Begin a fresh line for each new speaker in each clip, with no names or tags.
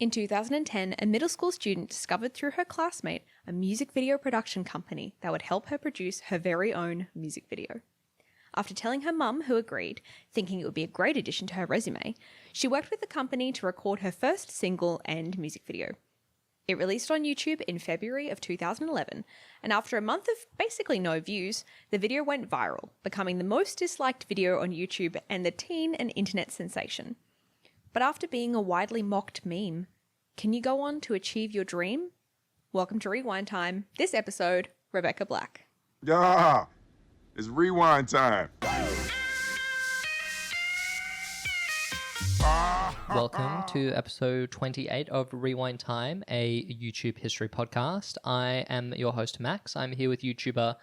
In 2010, a middle school student discovered through her classmate a music video production company that would help her produce her very own music video. After telling her mum, who agreed, thinking it would be a great addition to her resume, she worked with the company to record her first single and music video. It released on YouTube in February of 2011, and after a month of basically no views, the video went viral, becoming the most disliked video on YouTube and the teen and internet sensation. But after being a widely mocked meme, can you go on to achieve your dream? Welcome to Rewind Time. This episode, Rebecca Black.
Yeah, it's rewind time.
Welcome to episode 28 of Rewind Time, a YouTube history podcast. I am your host, Max. I'm here with YouTuber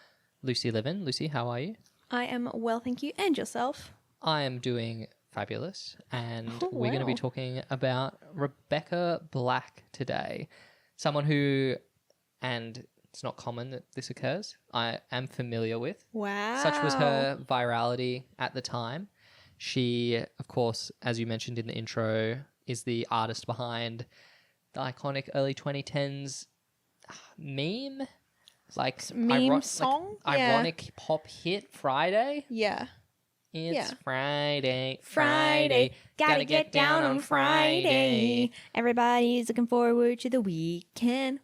Lucy Livin. Lucy, how are you?
I am well, thank you. And yourself?
I am doing fabulous. And
Oh,
we're going to be
wow.
talking about Rebecca Black today. Someone who, and it's not common that this occurs, I am familiar with.
Wow.
Such was her virality at the time. She, of course, as you mentioned in the intro, is the artist behind the iconic early 2010s meme,
Meme song? Yeah.
ironic pop hit Friday.
Yeah.
It's
Yeah.
Friday,
Gotta get down on Friday. Everybody's looking forward to the weekend.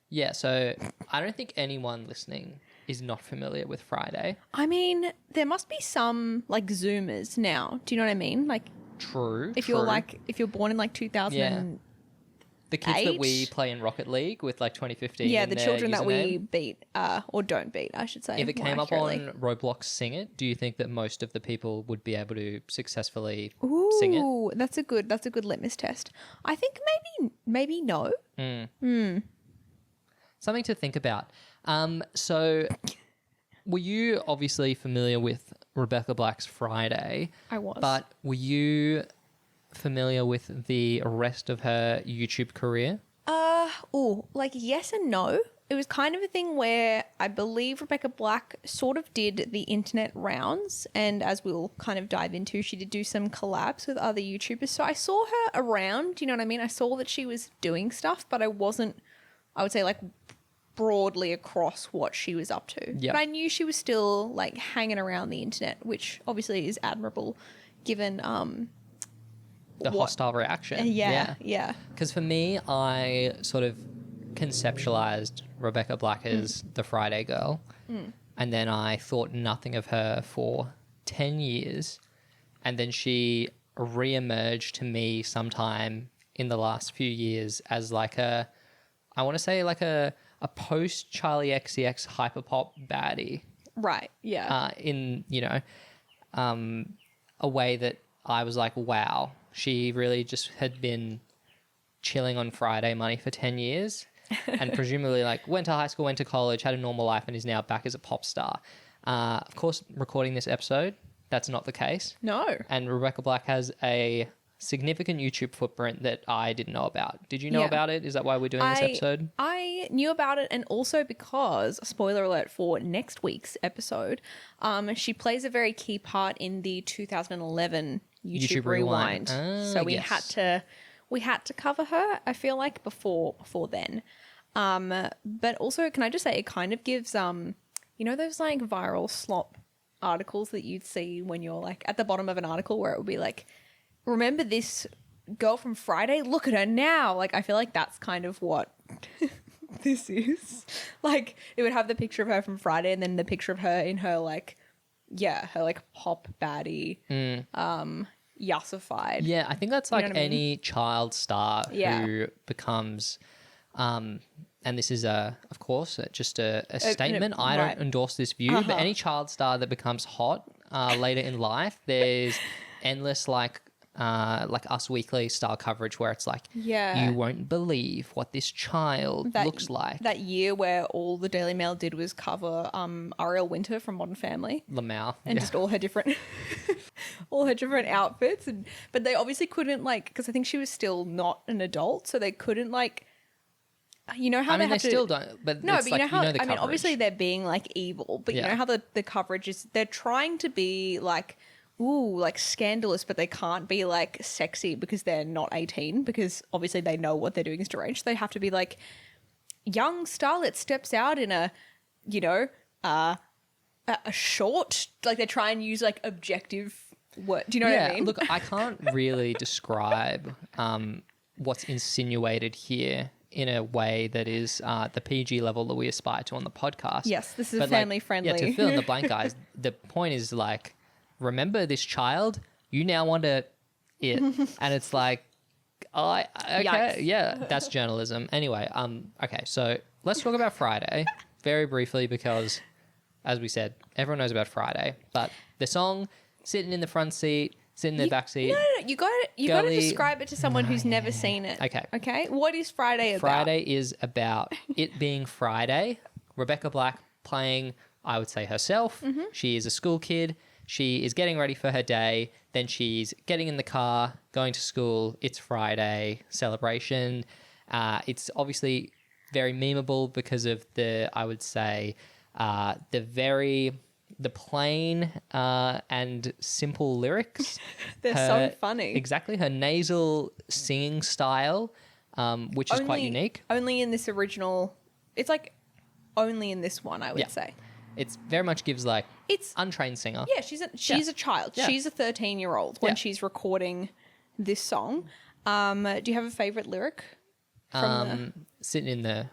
Yeah, so I don't think anyone listening is not familiar with Friday.
I mean, there must be some like Zoomers now. Do you know what I mean? Like
True.
if you're born in like 2000.
Yeah. The kids that we
Eight?
play in Rocket League with like 2015.
Yeah,
in
the
their
children that we
username.
beat, or don't beat, I should say.
If it
more
came up
accurately.
on Roblox Sing It, do you think that most of the people would be able to successfully sing it?
Ooh, that's a good litmus test. I think maybe no.
Something to think about. So were you obviously familiar with Rebecca Black's Friday?
I was.
But were you familiar with the rest of her YouTube career?
Like yes and no. It was kind of a thing where I believe Rebecca Black sort of did the internet rounds, and as we'll kind of dive into, she did do some collabs with other YouTubers. So I saw her around, you know what I mean? I saw that she was doing stuff, but I wasn't, I would say, like broadly across what she was up to.
Yep.
But I knew she was still like hanging around the internet, which obviously is admirable given
The hostile reaction.
yeah.
Because for me, I sort of conceptualized Rebecca Black as the Friday girl. And then I thought nothing of her for 10 years. And then she re-emerged to me sometime in the last few years as like a post Charlie XCX Hyperpop baddie.
Right, yeah.
In, a way that I was like, wow, she really just had been chilling on Friday money for 10 years and presumably like went to high school, went to college, had a normal life and is now back as a pop star. Of course, recording this episode, that's not the case.
No.
And Rebecca Black has a significant YouTube footprint that I didn't know about. Did you know
Yeah.
about it? Is that why we're doing this episode?
I knew about it, and also because, spoiler alert for next week's episode, she plays a very key part in the 2011 YouTube Rewind. So we
yes.
had to cover her, I feel like, before then. But also, can I just say, it kind of gives those like viral slop articles that you'd see when you're like at the bottom of an article where it would be like, remember this girl from Friday? Look at her now. Like, I feel like that's kind of what this is. Like, it would have the picture of her from Friday and then the picture of her in her like pop baddie, yassified.
Yeah, I think that's like
know what I mean?
any child star
Yeah.
who becomes, and this is of course, just a statement. I
right.
don't endorse this view, but any child star that becomes hot later in life, there's endless like Us Weekly style coverage where it's like,
Yeah.
you won't believe what this child looks like.
That year where all the Daily Mail did was cover Ariel Winter from Modern Family.
Lamau.
And just all her different outfits, but they obviously couldn't because I think she was still not an adult, so they couldn't you know how
I mean,
have
they
to,
still don't, but
no,
it's
but
like,
you know how
the
I mean,
coverage.
obviously they're being like evil, but you
Yeah.
know how the coverage is, they're trying to be like like scandalous, but they can't be like sexy because they're not 18, because obviously they know what they're doing is deranged. They have to be like young starlet steps out in a, you know, a short, like they try and use like objective word. Do you know what I mean?
Look, I can't really describe what's insinuated here in a way that is the PG level that we aspire to on the podcast.
Yes, this is
But,
family friendly.
Yeah, to fill in the blank, guys, the point is like, remember this child? You now want to it. And it's like, okay,
Yikes.
yeah, that's journalism. Anyway, okay, so let's talk about Friday very briefly because, as we said, everyone knows about Friday. But the song, sitting in the front seat, sitting in the back seat.
No. You got to describe it to someone who's never seen it.
Okay.
Okay. What is Friday about?
Friday is about it being Friday. Rebecca Black playing, I would say, herself.
Mm-hmm.
She is a school kid. She is getting ready for her day. Then she's getting in the car, going to school. It's Friday celebration. It's obviously very memeable because of I would say, the plain and simple lyrics.
They're so funny.
Exactly. Her nasal singing style, which is quite unique.
Only in this original. It's like only in this one, I would say.
It's very much gives like
It's
untrained singer.
yeah. She's a child.
Yeah.
She's a 13-year-old when
Yeah.
she's recording this song. Do you have a favorite lyric? From the
Sitting in the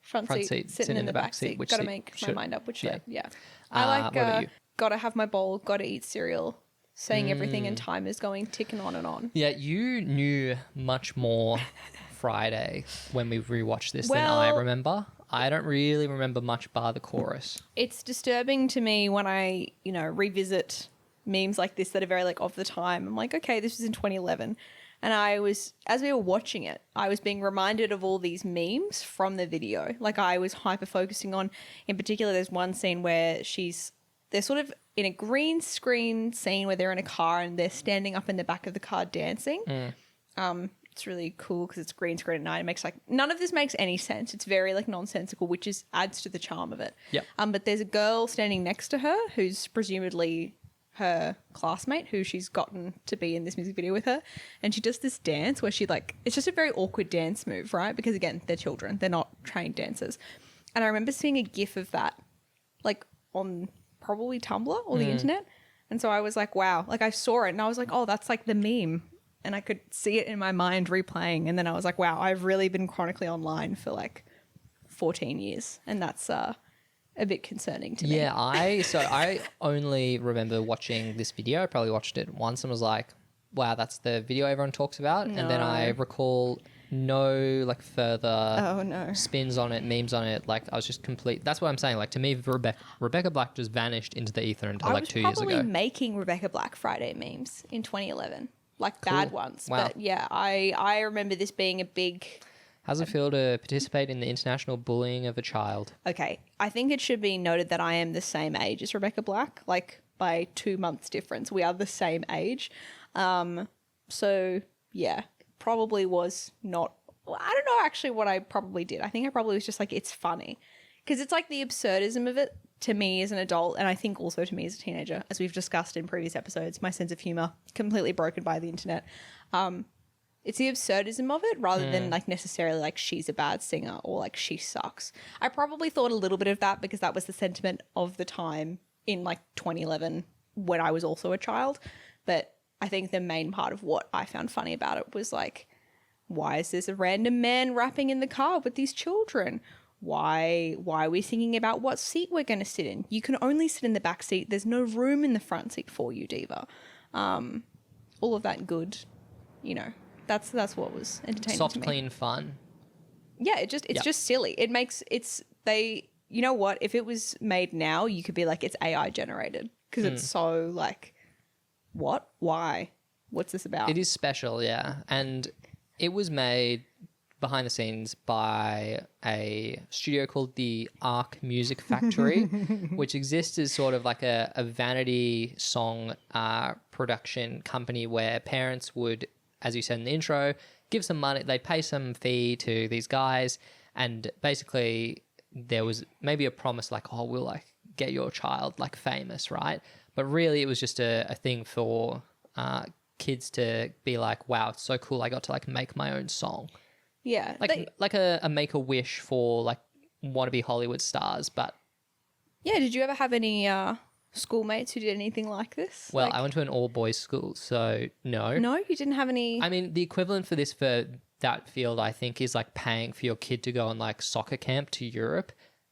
front seat, sitting in the back seat.
Which
Gotta
seat
make my
should-
mind up which
yeah.
way. Yeah. I like
what about you?
gotta have my bowl, gotta eat cereal, saying everything and time is going ticking on and on.
Yeah, you knew much more Friday when we rewatched this than I
Well-
remember. I don't really remember much bar the chorus.
It's disturbing to me when I, revisit memes like this that are very like of the time. I'm like, okay, this was in 2011. And as we were watching it, I was being reminded of all these memes from the video. Like I was hyper focusing on, in particular, there's one scene where they're sort of in a green screen scene where they're in a car and they're standing up in the back of the car dancing. It's really cool because it's green screen at night. It makes like none of this makes any sense. It's very like nonsensical, which adds to the charm of it.
Yep.
But there's a girl standing next to her who's presumably her classmate who she's gotten to be in this music video with her, and she does this dance where she it's just a very awkward dance move, right? Because again, they're children, they're not trained dancers. And I remember seeing a gif of that like on probably Tumblr or the internet, and so I was like, wow, like I saw it and I was like, oh, that's like the meme. And I could see it in my mind replaying. And then I was like, wow, I've really been chronically online for like 14 years. And that's a bit concerning to me.
Yeah, I only remember watching this video. I probably watched it once and was like, wow, that's the video everyone talks about. And then I recall no like further spins on it, memes on it. Like I was just that's what I'm saying. Like to me, Rebecca Black just vanished into the ether until like 2 years
I was probably
ago.
making Rebecca Black Friday memes in 2011. Like bad ones.
Wow.
But yeah, I remember this being a big...
How's it feel to participate in the international bullying of a child?
Okay, I think it should be noted that I am the same age as Rebecca Black, like by 2 months difference. We are the same age. So yeah, probably was not... Well, I don't know actually what I probably did. I think I probably was just like, it's funny. Because it's like the absurdism of it to me as an adult, and I think also to me as a teenager, as we've discussed in previous episodes, my sense of humor completely broken by the internet. It's the absurdism of it rather than like necessarily like she's a bad singer or like she sucks. I probably thought a little bit of that because that was the sentiment of the time in like 2011 when I was also a child. But I think the main part of what I found funny about it was like, why is this a random man rapping in the car with these children? Why are we thinking about what seat we're going to sit in? You can only sit in the back seat. There's no room in the front seat for you, diva. All of that good, that's what was entertaining
Soft,
to me.
clean fun.
Yeah, it's just silly. You know what? If it was made now, you could be like, it's AI generated because it's so like, what? Why? What's this about?
It is special, yeah. And it was made behind the scenes by a studio called the Arc Music Factory, which exists as sort of like a vanity song production company where parents would, as you said in the intro, give some money, they'd pay some fee to these guys, and basically there was maybe a promise like, oh, we'll like get your child like famous, right? But really, it was just a thing for kids to be like, wow, it's so cool. I got to like make my own song.
Yeah.
Like a make-a-wish for like wannabe Hollywood stars. But
yeah, did you ever have any schoolmates who did anything like this?
well, I went to an all-boys school, so no.
No, you didn't have any...
I mean, the equivalent for this for that field, I think, is like paying for your kid to go on like soccer camp to Europe.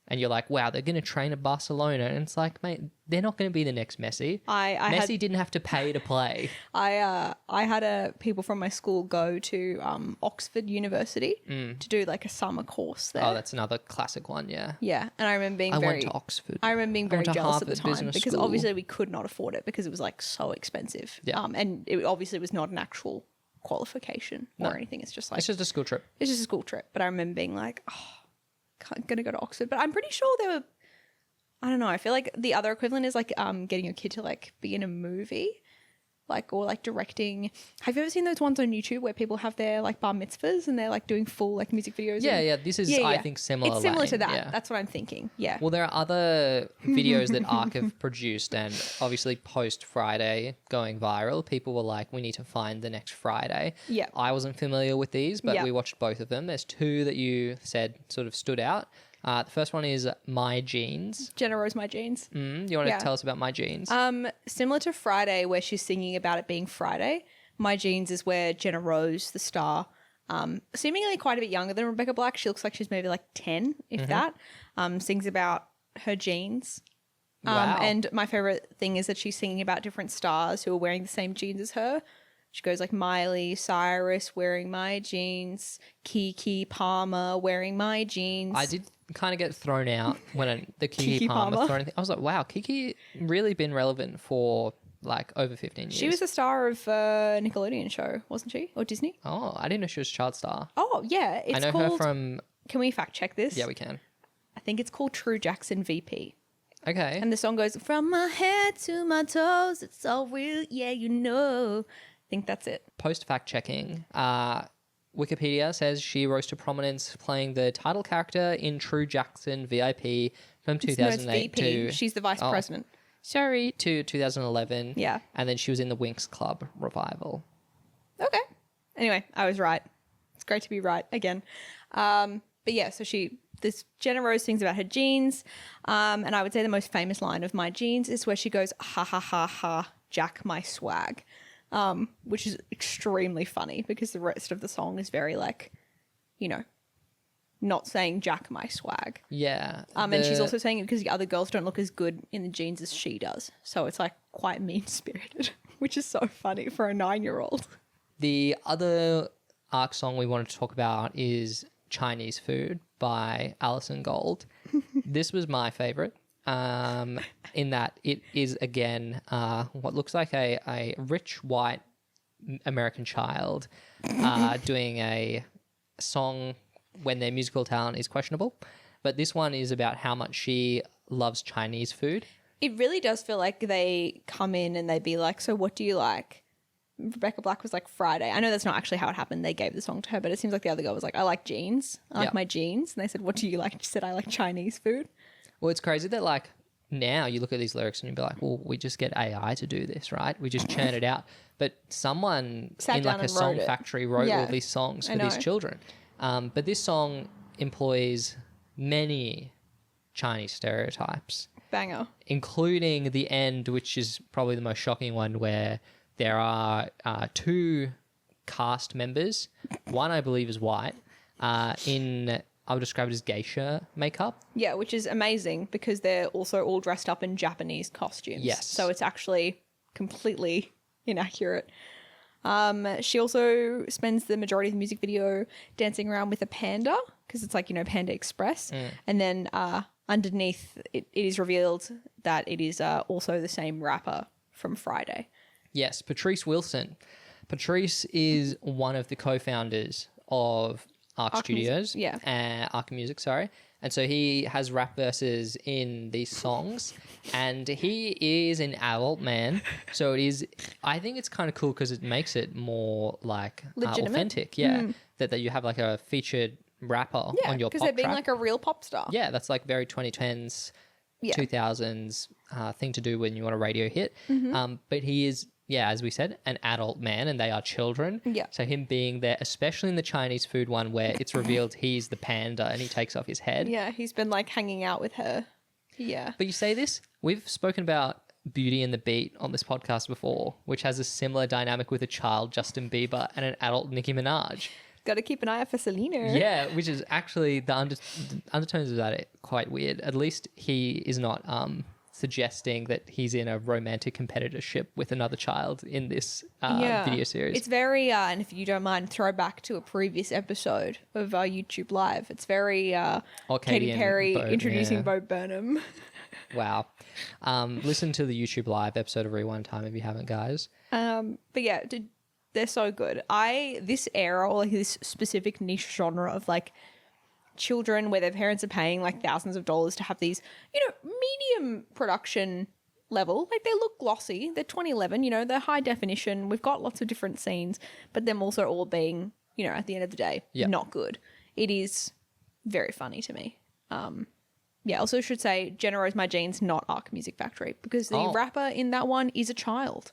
And you're like, wow, they're going to train at Barcelona. And it's like, mate, they're not going to be the next Messi. Messi didn't have to pay to play.
I had people from my school go to Oxford University to do like a summer course there.
Oh, that's another classic one, yeah.
Yeah, and I remember being
I went to Oxford.
I remember being very
went to
jealous at the
Harvard
time
Business
because
School.
obviously we could not afford it because it was like so expensive.
Yeah.
And it obviously was not an actual qualification or anything. It's just like
It's just a school trip.
it's just a school trip. But I remember being like, oh, I'm gonna go to Oxford. But I'm pretty sure there were. I don't know. I feel like the other equivalent is like getting your kid to like be in a movie, like or like directing. Have you ever seen those ones on YouTube where people have their like bar mitzvahs and they're like doing full like music videos?
Yeah. This is, I think, similar.
It's similar to
lane,
that.
yeah.
That's what I'm thinking. Yeah.
Well, there are other videos that ARC have produced, and obviously post Friday going viral, people were like, we need to find the next Friday.
Yeah.
I wasn't familiar with these, but
Yeah.
we watched both of them. There's two that you said sort of stood out. The first one is My Jeans.
Jenna Rose My Jeans.
You want to tell us about My Jeans?
Similar to Friday, where she's singing about it being Friday, My Jeans is where Jenna Rose, the star, seemingly quite a bit younger than Rebecca Black. She looks like she's maybe like 10, if that, sings about her jeans.
Wow.
And my favorite thing is that she's singing about different stars who are wearing the same jeans as her. She goes like Miley Cyrus wearing my jeans, Kiki Palmer wearing my jeans.
I did kind of get thrown out when the Kiki
Keke
Palmer
Palmer.
thrown thing. I was like, wow, Kiki really been relevant for like over 15 years.
She was a star of a Nickelodeon show, wasn't she? Or Disney?
Oh, I didn't know she was child star.
Oh, yeah. It's
I know
called...
her from...
Can we fact check this?
Yeah, we can.
I think it's called True Jackson VP.
Okay.
And the song goes, from my head to my toes, it's all real, yeah, you know. I think that's it.
Post fact checking, Wikipedia says she rose to prominence playing the title character in True Jackson VIP from 2008 to...
She's the vice president.
Sorry, to 2011.
Yeah.
And then she was in the Winx Club revival.
Okay. Anyway, I was right. It's great to be right again. But yeah, so this Jenna Rose sings about her jeans. And I would say the most famous line of My Jeans is where she goes, ha ha ha ha, Jack my swag. Which is extremely funny because the rest of the song is very like, you know, not saying Jack my swag.
Yeah.
And she's also saying it because the other girls don't look as good in the jeans as she does. So it's like quite mean-spirited, which is so funny for a 9-year-old.
The other ARC song we wanted to talk about is Chinese Food by Alison Gold. This was my favorite. In that it is, again, what looks like a rich white American child doing a song when their musical talent is questionable. But this one is about how much she loves Chinese food.
It really does feel like they come in and they'd be like, so what do you like? Rebecca Black was like Friday. I know that's not actually how it happened. They gave the song to her, but it seems like the other girl was like, I like jeans. I like my jeans. And they said, what do you like? She said, I like Chinese food.
Well, it's crazy that like now you look at these lyrics and you'd be like, well, we just get AI to do this, right? We just churn it out. But someone
Sat
in
down
like a
and
song
wrote it.
factory wrote
Yeah.
all these songs
I
for these
know.
children. But this song employs many Chinese stereotypes,
Banger.
including the end, which is probably the most shocking one, where there are two cast members. One, I believe, is white. I would describe it as geisha makeup.
Yeah, which is amazing because they're also all dressed up in Japanese costumes.
Yes.
So it's actually completely inaccurate. She also spends the majority of the music video dancing around with a panda because it's like, you know, Panda Express. And then underneath it is revealed that it is also the same rapper from Friday.
Yes, Patrice Wilson. Patrice is one of the co-founders of ARC Studios. ARC Music, sorry. And so he has rap verses in these songs, and he is an adult man. So it is, I think it's kind of cool because it makes it more like
Legitimate.
authentic. Yeah. That you have like a featured rapper
Yeah,
on your
because
pop
they're being
track.
like a real pop star.
Yeah, that's like very 2010s 2000s thing to do when you want a radio hit. But he is, as we said, an adult man and they are children.
Yeah.
So him being there, especially in the Chinese food one where it's revealed he's the panda and he takes off his head.
Yeah, he's been like hanging out with her. Yeah.
But you say this, we've spoken about Beauty and the Beat on this podcast before, which has a similar dynamic with a child Justin Bieber and an adult Nicki Minaj.
Got to keep an eye out for Selena.
Yeah, which is actually the undertones of that are quite weird. At least he is not suggesting that he's in a romantic competitorship with another child in this video series.
It's very, and if you don't mind, throw back to a previous episode of our YouTube Live. It's very Katy Perry introducing Bo Burnham.
Wow. Listen to the YouTube Live episode of Rewind Time if you haven't, guys.
But yeah, they're so good. This era, or like this specific niche genre of like children where their parents are paying like thousands of dollars to have these, medium production level. Like they look glossy. They're 2011, they're high definition. We've got lots of different scenes, but them also all being, at the end of the day, not good. It is very funny to me. Also should say Jenna Rose My Jeans, not Arc Music Factory, because the rapper in that one is a child.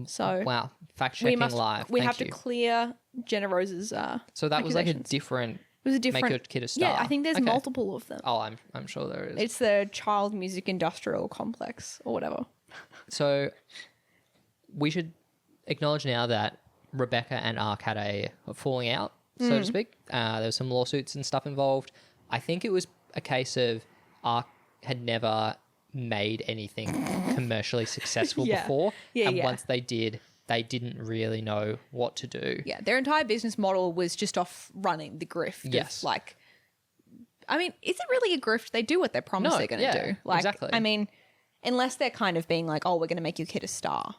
So
wow, fact checking live.
We have to clear Jenna Rose's.
So that was like a different.
It was a different.
Make Your Kid a Star.
Yeah, I think there's multiple of them.
Oh, I'm sure there is.
It's the child music industrial complex or whatever.
So we should acknowledge now that Rebecca and Arc had a falling out, so to speak. There was some lawsuits and stuff involved. I think it was a case of Arc had never made anything commercially successful before. Once they did, they didn't really know what to do. Yeah,
their entire business model was just off running the grift.
Yes.
Is it really a grift? They do what they promise they're going to do.
Exactly.
I mean, unless they're kind of being like, oh, we're going to make your kid a star.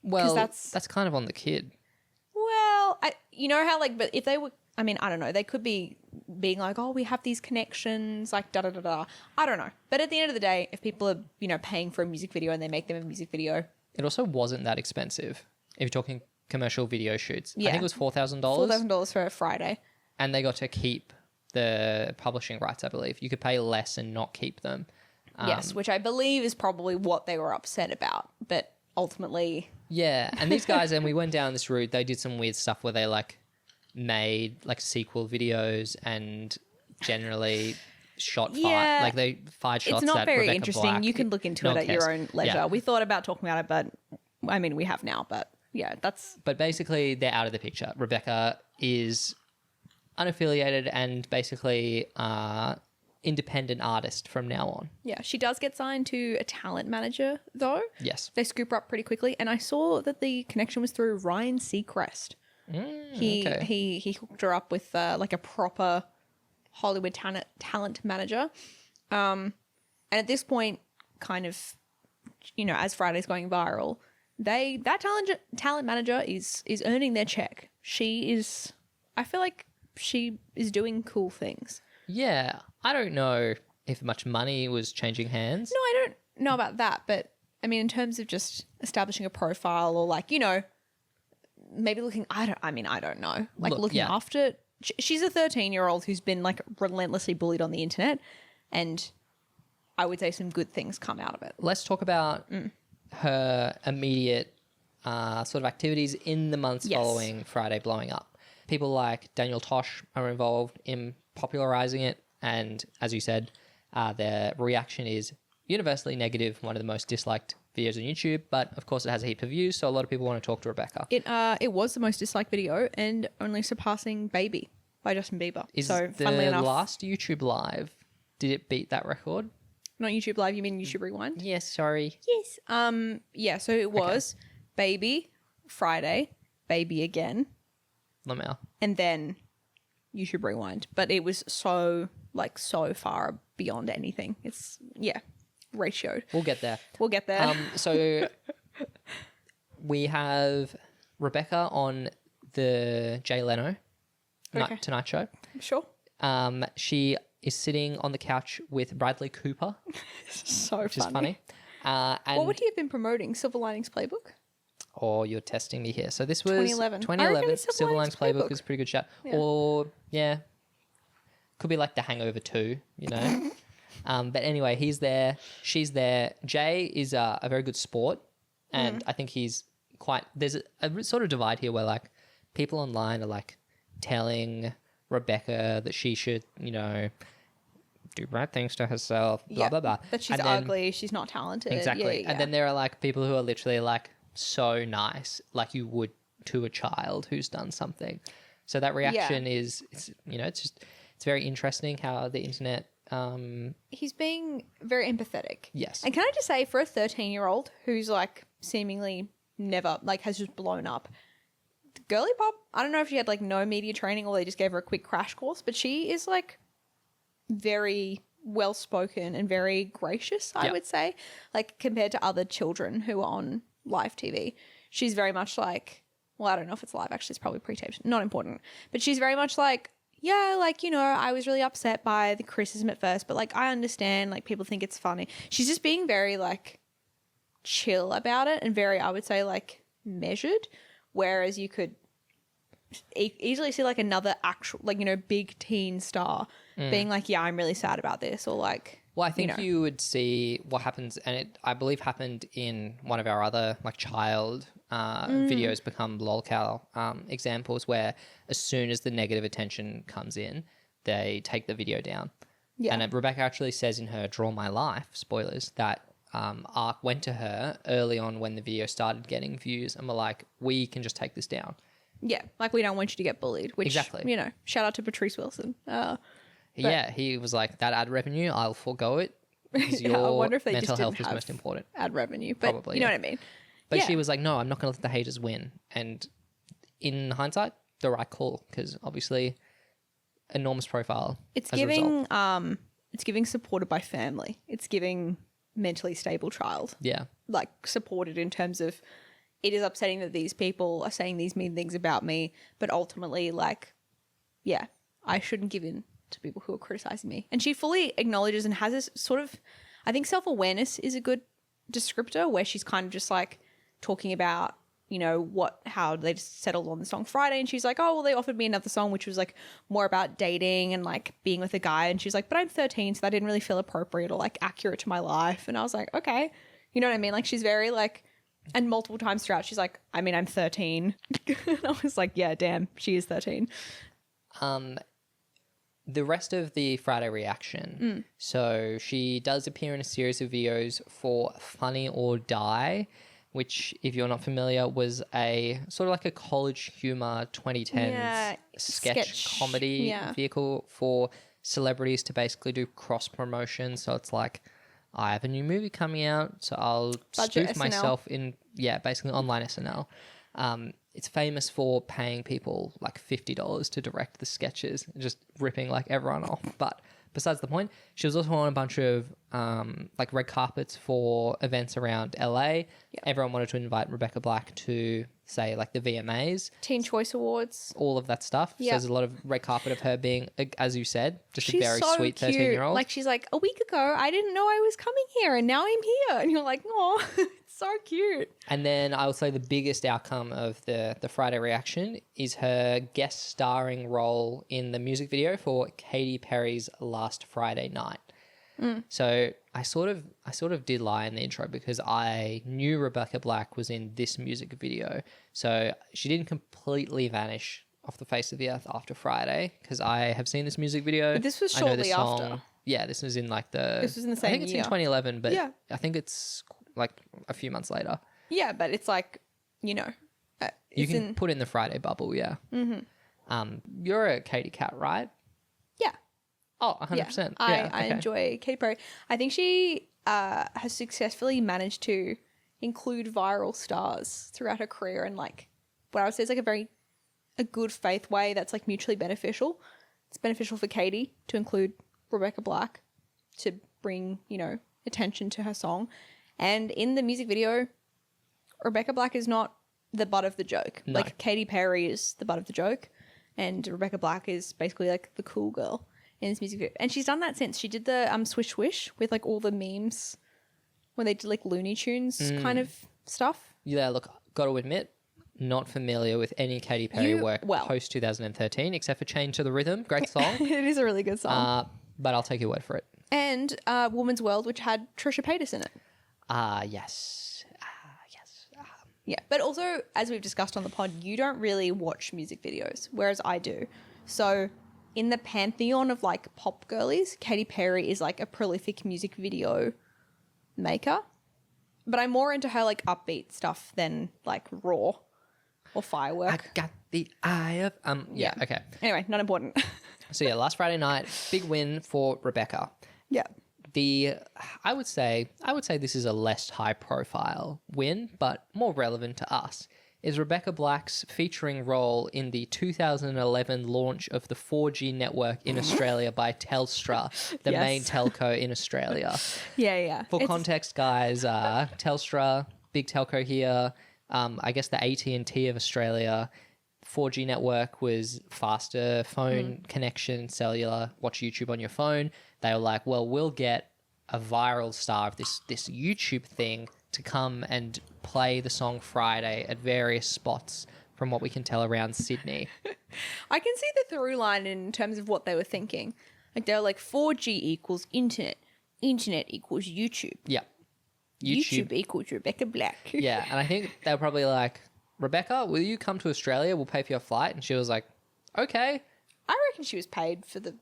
Well, that's kind of on the kid.
Well, but if they were, I don't know, they could be being like, oh, we have these connections, like da-da-da-da. I don't know. But at the end of the day, if people are, paying for a music video and they make them a music video.
It also wasn't that expensive. If you're talking commercial video shoots.
Yeah.
I think it was $4,000.
$4,000 for a Friday.
And they got to keep the publishing rights, I believe. You could pay less and not keep them.
Yes, which I believe is probably what they were upset about. But ultimately...
Yeah, and these guys, and we went down this route, they did some weird stuff where they made sequel videos and generally shot they fired shots.
It's not very
Rebecca
interesting.
Black.
You can look into it at your own leisure. Yeah. We thought about talking about it, but we have now. But yeah, that's.
But basically, they're out of the picture. Rebecca is unaffiliated and basically independent artist from now on.
Yeah, she does get signed to a talent manager though.
Yes,
they scoop her up pretty quickly, and I saw that the connection was through Ryan Seacrest. He hooked her up with a proper Hollywood talent manager, and at this point, kind of, as Friday's going viral, that talent manager is earning their check. I feel like she is doing cool things.
Yeah, I don't know if much money was changing hands.
No, I don't know about that, but in terms of just establishing a profile or maybe looking, I don't know. Looking after, she's a 13-year-old who's been relentlessly bullied on the internet, and I would say some good things come out of it.
Let's talk about her immediate sort of activities in the months following Friday blowing up. People like Daniel Tosh are involved in popularizing it, and as you said, their reaction is universally negative, one of the most disliked videos on YouTube, but of course it has a heap of views, so a lot of people want to talk to Rebecca.
It was the most disliked video and only surpassing Baby by Justin Bieber.
Is
so
the
funnily enough,
last YouTube Live, did it beat that record?
Not YouTube Live, you mean YouTube Rewind?
Yes, sorry.
Yes. So it was Baby, Friday, Baby again.
Lamau.
And then YouTube Rewind. But it was so far beyond anything. It's, ratioed.
We'll get there. So we have Rebecca on the Jay Leno Tonight Show.
Sure.
She is sitting on the couch with Bradley Cooper.
Which
is funny. And
what would he have been promoting? Silver Linings Playbook?
Oh, you're testing me here. So this was
2011.
Silver Linings Playbook is a pretty good shout. Yeah. Or, could be like The Hangover 2, But anyway, he's there. She's there. Jay is a very good sport. And I think he's quite... There's a sort of divide here where, like, people online are, like, telling Rebecca that she should, do bad things to herself, blah, blah, blah.
That she's ugly, she's not talented.
Exactly.
Yeah.
And then there are, like, people who are literally, like, so nice, like you would to a child who's done something. So that reaction is, it's very interesting how the internet...
He's being very empathetic.
Yes.
And can I just say, for a 13-year-old who's, like, seemingly never, like, has just blown up, Girly Pop, I don't know if she had, like, no media training or they just gave her a quick crash course, but she is, like, very well-spoken and very gracious, I would say. Like, compared to other children who are on live TV. She's very much like, well, I don't know if it's live, actually, it's probably pre-taped, not important. But she's very much like, yeah, like, I was really upset by the criticism at first, but, like, I understand, like, people think it's funny. She's just being very, like, chill about it and very, I would say, like, measured, whereas you could easily see, like, another actual, like, big teen star being like, yeah, I'm really sad about this, or, like...
Well, I think you would see what happens, and it, I believe, happened in one of our other, like, child videos become lolcow examples, where as soon as the negative attention comes in, they take the video down. Yeah. And Rebecca actually says in her Draw My Life, spoilers, that ARC went to her early on when the video started getting views and were like, we can just take this down.
Yeah, like, we don't want you to get bullied, which,
exactly.
Shout out to Patrice Wilson.
Yeah, he was like, that ad revenue, I'll forego it because your mental health is most important.
Ad revenue, but
probably,
you know what I mean.
But she was like, no, I'm not going to let the haters win. And in hindsight, the right call, because obviously enormous profile.
It's giving supported by family. It's giving mentally stable child.
Yeah.
Like, supported in terms of, it is upsetting that these people are saying these mean things about me, but ultimately, like, yeah, I shouldn't give in to people who are criticizing me. And she fully acknowledges and has this sort of, I think self-awareness is a good descriptor, where she's kind of just like talking about, how they just settled on the song Friday, and she's like, oh, well, they offered me another song which was like more about dating and like being with a guy, and she's like, but I'm 13, so that didn't really feel appropriate or like accurate to my life. And I was like, okay, you know what I mean? Like, she's very like, and multiple times throughout she's like, I mean, I'm 13. And I was like, yeah, damn, she is 13.
The rest of the Friday reaction. So she does appear in a series of videos for Funny or Die, which, if you're not familiar, was a sort of like a college humor 2010s sketch comedy vehicle for celebrities to basically do cross promotion. So it's like, I have a new movie coming out, so I'll spoof myself in, basically online SNL. It's famous for paying people like $50 to direct the sketches, just ripping like everyone off. But besides the point, she was also on a bunch of like red carpets for events around LA. Yep. Everyone wanted to invite Rebecca Black to, say, like the VMAs, Teen
Choice Awards,
all of that stuff. Yep. So there's a lot of red carpet of her being, as you said, just
she's
a very
so
sweet
cute.
13-year-old.
Like, she's like, a week ago, I didn't know I was coming here, and now I'm here. And you're like, oh, it's so cute.
And then I would say the biggest outcome of the Friday reaction is her guest starring role in the music video for Katy Perry's Last Friday Night. So I sort of did lie in the intro because I knew Rebecca Black was in this music video. So she didn't completely vanish off the face of the earth after Friday, because I have seen this music video.
But this was shortly after.
Yeah, this was in like
this was in the same year.
I think it's in 2011, but I think it's like a few months later.
Yeah, but it's like, you
can put in the Friday bubble, yeah. Mm-hmm. You're a Katy cat, right?
Yeah.
Oh, 100%.
Yeah, I enjoy Katy Perry. I think she has successfully managed to include viral stars throughout her career, and like what I would say is like a good faith way that's like mutually beneficial. It's beneficial for Katy to include Rebecca Black to bring, attention to her song. And in the music video, Rebecca Black is not the butt of the joke. No. Like, Katy Perry is the butt of the joke, and Rebecca Black is basically like the cool girl in this music video. And she's done that since. She did the Swish Swish with like all the memes when they did like Looney Tunes kind of stuff.
Yeah, look, got to admit, not familiar with any Katy Perry work post 2013, except for Chain to the Rhythm. Great song.
It is a really good song.
But I'll take your word for it.
And Woman's World, which had Trisha Paytas in it.
Yes. Yes.
Yeah, but also, as we've discussed on the pod, you don't really watch music videos, whereas I do. So in the pantheon of like pop girlies, Katy Perry is like a prolific music video maker. But I'm more into her like upbeat stuff than like Raw or Firework.
I got the eye of... Yeah, okay.
Anyway, not important.
So yeah, last Friday night, big win for Rebecca.
Yeah.
I would say this is a less high profile win, but more relevant to us, is Rebecca Black's featuring role in the 2011 launch of the 4G network in Australia by Telstra, the main telco in Australia.
Yeah.
For context, guys, Telstra, big telco here, I guess the AT&T of Australia. 4G network was faster phone connection, cellular, watch YouTube on your phone. They were like, well, we'll get a viral star of this YouTube thing to come and play the song Friday at various spots from what we can tell around Sydney.
I can see the through line in terms of what they were thinking. Like they were like 4G equals internet. Internet equals YouTube.
Yeah.
YouTube equals Rebecca Black.
Yeah, and I think they were probably like, Rebecca, will you come to Australia? We'll pay for your flight. And she was like, okay.
I reckon she was paid for the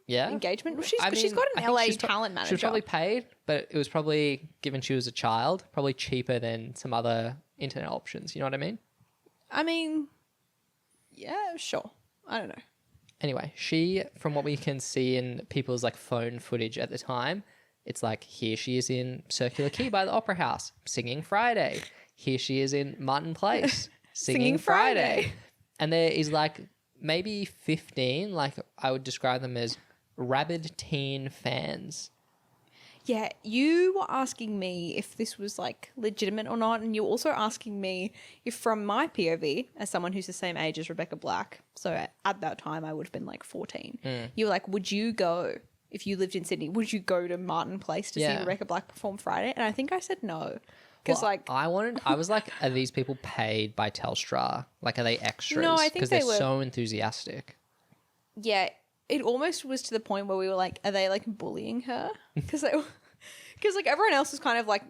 Yeah.
engagement. Well, she's got an LA talent manager.
She was probably paid, but it was probably, given she was a child, probably cheaper than some other internet options. You know what I mean?
I mean, yeah, sure. I don't know.
Anyway, she, from what we can see in people's like phone footage at the time, it's like, here she is in Circular Quay by the Opera House, singing Friday. Here she is in Martin Place, singing Friday. And there is like maybe 15, like I would describe them as rabid teen fans.
Yeah, you were asking me if this was like legitimate or not, and you were also asking me if from my POV, as someone who's the same age as Rebecca Black, so at that time I would have been like 14, you were like, would you go, if you lived in Sydney, would you go to Martin Place to see Rebecca Black perform Friday? And I think I said no. Because
I was like, are these people paid by Telstra? Like, are they extras?
No, I think
because
they
they're
were
so enthusiastic.
Yeah, it almost was to the point where we were like, are they like bullying her? Because like everyone else is kind of like,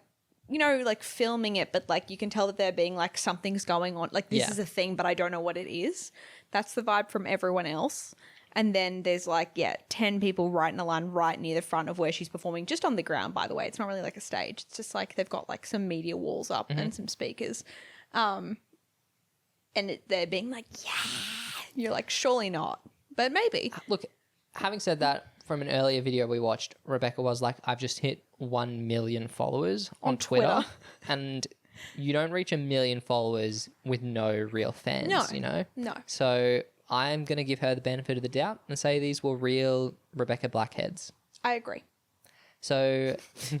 you know, like filming it, but like you can tell that they're being like, something's going on. Like this is a thing, but I don't know what it is. That's the vibe from everyone else. And then there's like, 10 people right in a line right near the front of where she's performing, just on the ground, by the way. It's not really like a stage. It's just like they've got like some media walls up and some speakers. And they're being like, yeah. You're like, surely not. But maybe.
Look, having said that, from an earlier video we watched, Rebecca was like, I've just hit 1 million followers on Twitter. And you don't reach 1 million followers with no real fans, you know?
No.
So I'm going to give her the benefit of the doubt and say these were real Rebecca Blackheads.
I agree.
So...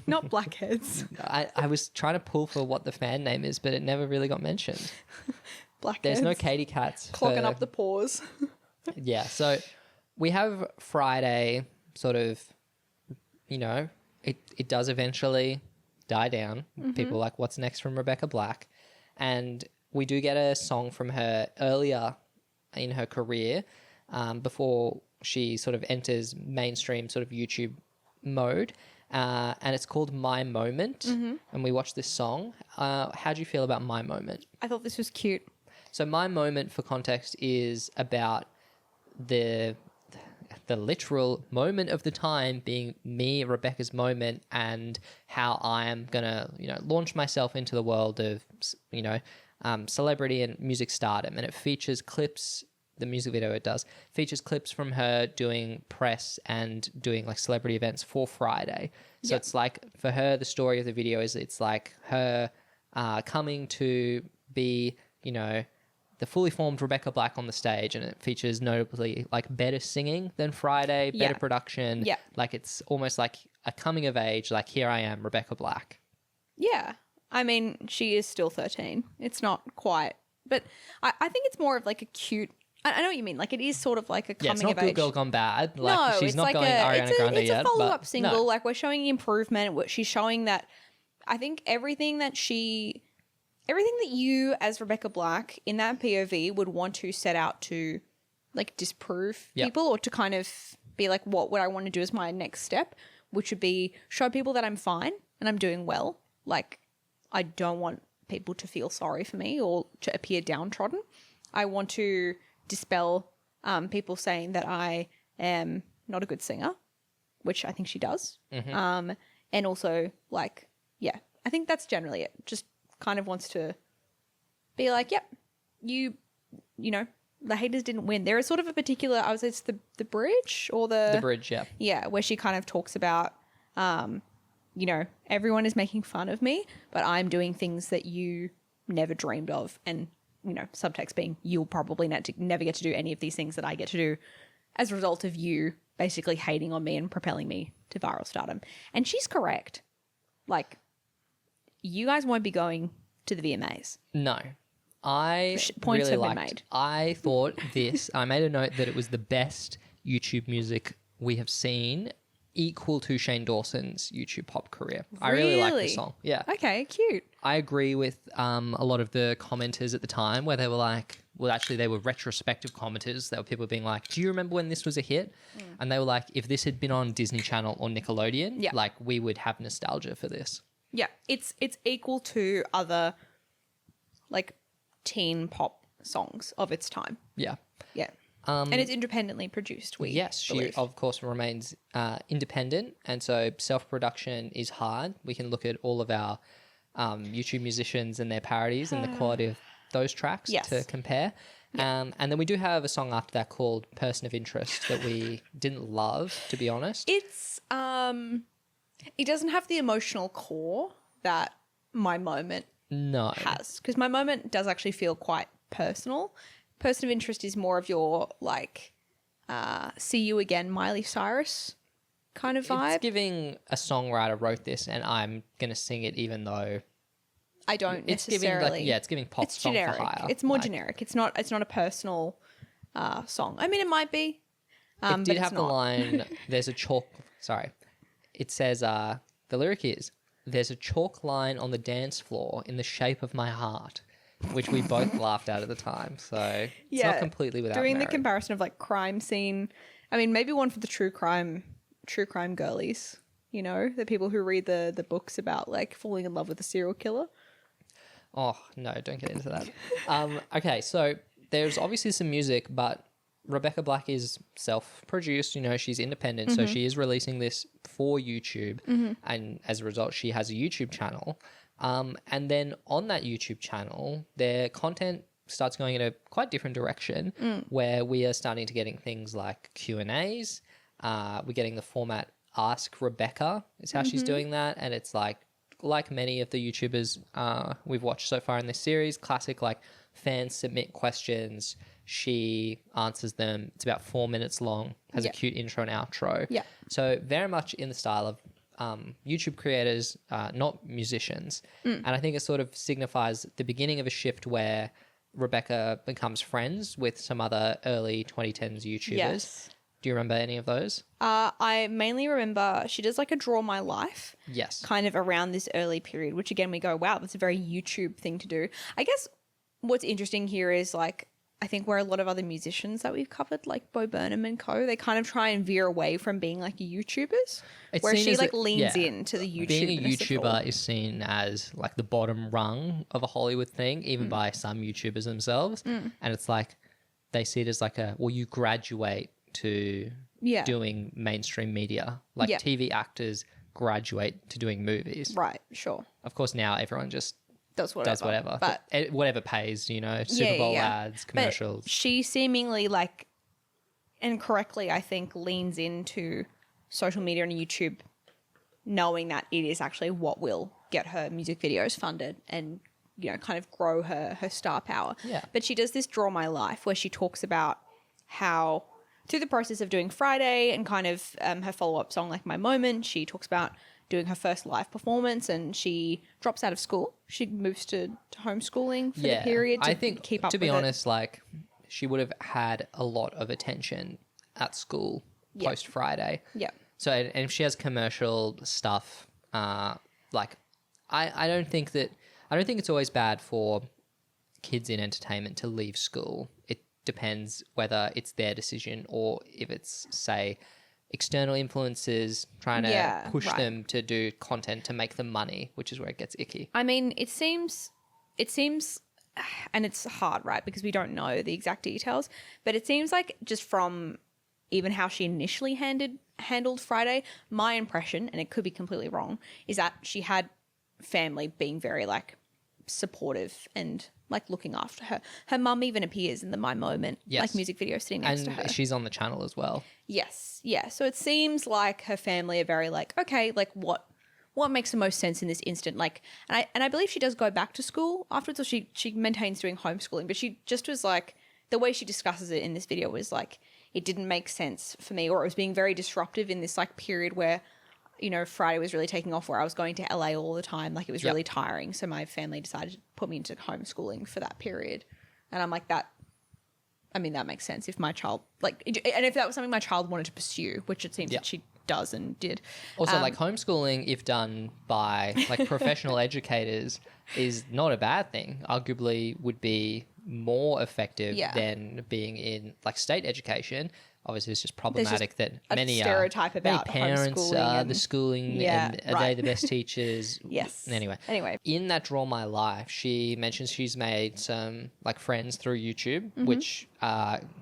Not blackheads.
I was trying to pull for what the fan name is, but it never really got mentioned.
Blackheads.
There's no Katy Cats.
Clogging up the pores.
Yeah, so we have Friday sort of, you know, it does eventually die down. People are like, what's next from Rebecca Black? And we do get a song from her earlier in her career, before she sort of enters mainstream sort of YouTube mode, and it's called My Moment, and we watched this song. How do you feel about My Moment?
I thought this was cute.
So My Moment, for context, is about the literal moment of the time being me, Rebecca's moment, and how I am gonna, you know, launch myself into the world of, you know, celebrity and music stardom. And it features clips, the music video it does, features clips from her doing press and doing like celebrity events for Friday. So it's like, for her, the story of the video is it's like her coming to be, you know, the fully formed Rebecca Black on the stage, and it features notably like better singing than Friday, better production. Yeah. Like it's almost like a coming of age, like here I am, Rebecca Black.
Yeah. I mean, she is still 13. It's not quite, but I think it's more of like a cute, I know what you mean. Like it is sort of like a coming of age.
Yeah, it's not Good Girl Gone Bad. Like,
no,
she's
it's
not
like
going Ariana Grande yet.
It's a follow-up single.
No.
Like we're showing improvement. She's showing that, I think everything that you as Rebecca Black in that POV would want to set out to like disprove people, or to kind of be like, what would I want to do as my next step, which would be show people that I'm fine and I'm doing well. Like, I don't want people to feel sorry for me or to appear downtrodden. I want to dispel people saying that I am not a good singer, which I think she does. And also, like, yeah, I think that's generally it. Just kind of wants to be like, yep, you know, the haters didn't win. There is sort of a particular, I would say it's the bridge or
The bridge, yeah.
Yeah, where she kind of talks about, you know, everyone is making fun of me, but I'm doing things that you never dreamed of. And, you know, subtext being you'll probably never get to do any of these things that I get to do as a result of you basically hating on me and propelling me to viral stardom. And she's correct. Like, you guys won't be going to the VMAs.
No. I
Points
really
have been
liked.
made.
I thought this. I made a note that it was the best YouTube music we have seen, equal to Shane Dawson's YouTube pop career. I really like the song. Yeah.
Okay, cute.
I agree with a lot of the commenters at the time where they were like, well, actually, they were retrospective commenters. There were people being like, do you remember when this was a hit? And they were like, if this had been on Disney Channel or Nickelodeon, like, we would have nostalgia for this.
Yeah, it's equal to other, like, teen pop songs of its time.
Yeah.
Yeah. And it's independently produced,
Yes, she,
believe.
of course, remains independent. And so self-production is hard. We can look at all of our YouTube musicians and their parodies and the quality of those tracks to compare. And then we do have a song after that called Person of Interest that we didn't love, to be honest.
It's, it doesn't have the emotional core that My Moment has. Because My Moment does actually feel quite personal. Person of Interest is more of your, like, See You Again, Miley Cyrus kind of vibe.
It's giving a songwriter wrote this and I'm going to sing it even though
I don't
it's
necessarily.
giving, it's giving pop
It's
song
generic.
for hire.
It's more generic. It's not a personal song. I mean, it might be.
It did
but
have
it's
the
not.
line, there's a chalk, sorry. It says, the lyric is, there's a chalk line on the dance floor in the shape of my heart, which we both laughed at the time. So it's not completely without
doing
merit.
the comparison of like crime scene. I mean, maybe one for the true crime girlies. You know, the people who read the books about like falling in love with a serial killer.
Oh, no, don't get into that. Okay, so there's obviously some music, but Rebecca Black is self-produced. You know, she's independent, so she is releasing this for YouTube. And as a result, she has a YouTube channel. And then on that YouTube channel, their content starts going in a quite different direction where we are starting to getting things like Q&As. We're getting the format Ask Rebecca is how she's doing that. And it's like many of the YouTubers we've watched so far in this series, classic like fans submit questions. She answers them. It's about 4 minutes long, has a cute intro and outro.
Yeah.
So very much in the style of YouTube creators, not musicians. And I think it sort of signifies the beginning of a shift where Rebecca becomes friends with some other early 2010s YouTubers.
Yes.
Do you remember any of those?
I mainly remember she does like a Draw My Life.
Yes.
Kind of around this early period, which again we go, wow, that's a very YouTube thing to do. I guess what's interesting here is like, I think where a lot of other musicians that we've covered, like Bo Burnham and co, they kind of try and veer away from being like YouTubers, where she like leans into the YouTube.
Being a YouTuber is seen as like the bottom rung of a Hollywood thing, even by some YouTubers themselves. And it's like they see it as like you graduate to doing mainstream media. Like TV actors graduate to doing movies.
Right, sure.
Of course, now everyone just
does whatever.
But whatever pays, you know, Super Bowl ads, commercials.
But she seemingly like, and correctly, I think, leans into social media and YouTube, knowing that it is actually what will get her music videos funded and, you know, kind of grow her star power.
Yeah.
But she does this Draw My Life where she talks about how through the process of doing Friday and kind of her follow-up song, like My Moment, she talks about doing her first live performance and she drops out of school. She moves to homeschooling for the period to keep up with it.
To be honest, like she would have had a lot of attention at school post Friday.
Yeah.
So, and if she has commercial stuff, like I don't think it's always bad for kids in entertainment to leave school. It depends whether it's their decision or if it's, say, external influences trying to
Yeah,
push
right.
them to do content to make them money, which is where it gets icky.
I mean, it seems, and it's hard, right? Because we don't know the exact details, but it seems like just from even how she initially handled Friday, my impression, and it could be completely wrong, is that she had family being very like supportive and like looking after her. Her mum even appears in the My Moment
Yes.
like music video sitting next to her.
And she's on the channel as well.
Yes, yeah. So it seems like her family are very like, okay, like what makes the most sense in this instant? Like, and I believe she does go back to school afterwards, or she maintains doing homeschooling. But she just was like, the way she discusses it in this video was like, it didn't make sense for me, or it was being very disruptive in this like period where, you know, Friday was really taking off, where I was going to LA all the time. Like it was really tiring. So my family decided to put me into homeschooling for that period. And I'm like, that makes sense if my child, like, and if that was something my child wanted to pursue, which it seems that she does and did.
Also, like homeschooling, if done by like professional educators, is not a bad thing. Arguably would be more effective than being in like state education. Obviously, it's just problematic that many
stereotype about
parents are the schooling and are they the best teachers?
Yes.
Anyway, in that Draw My Life, she mentions she's made some like friends through YouTube, which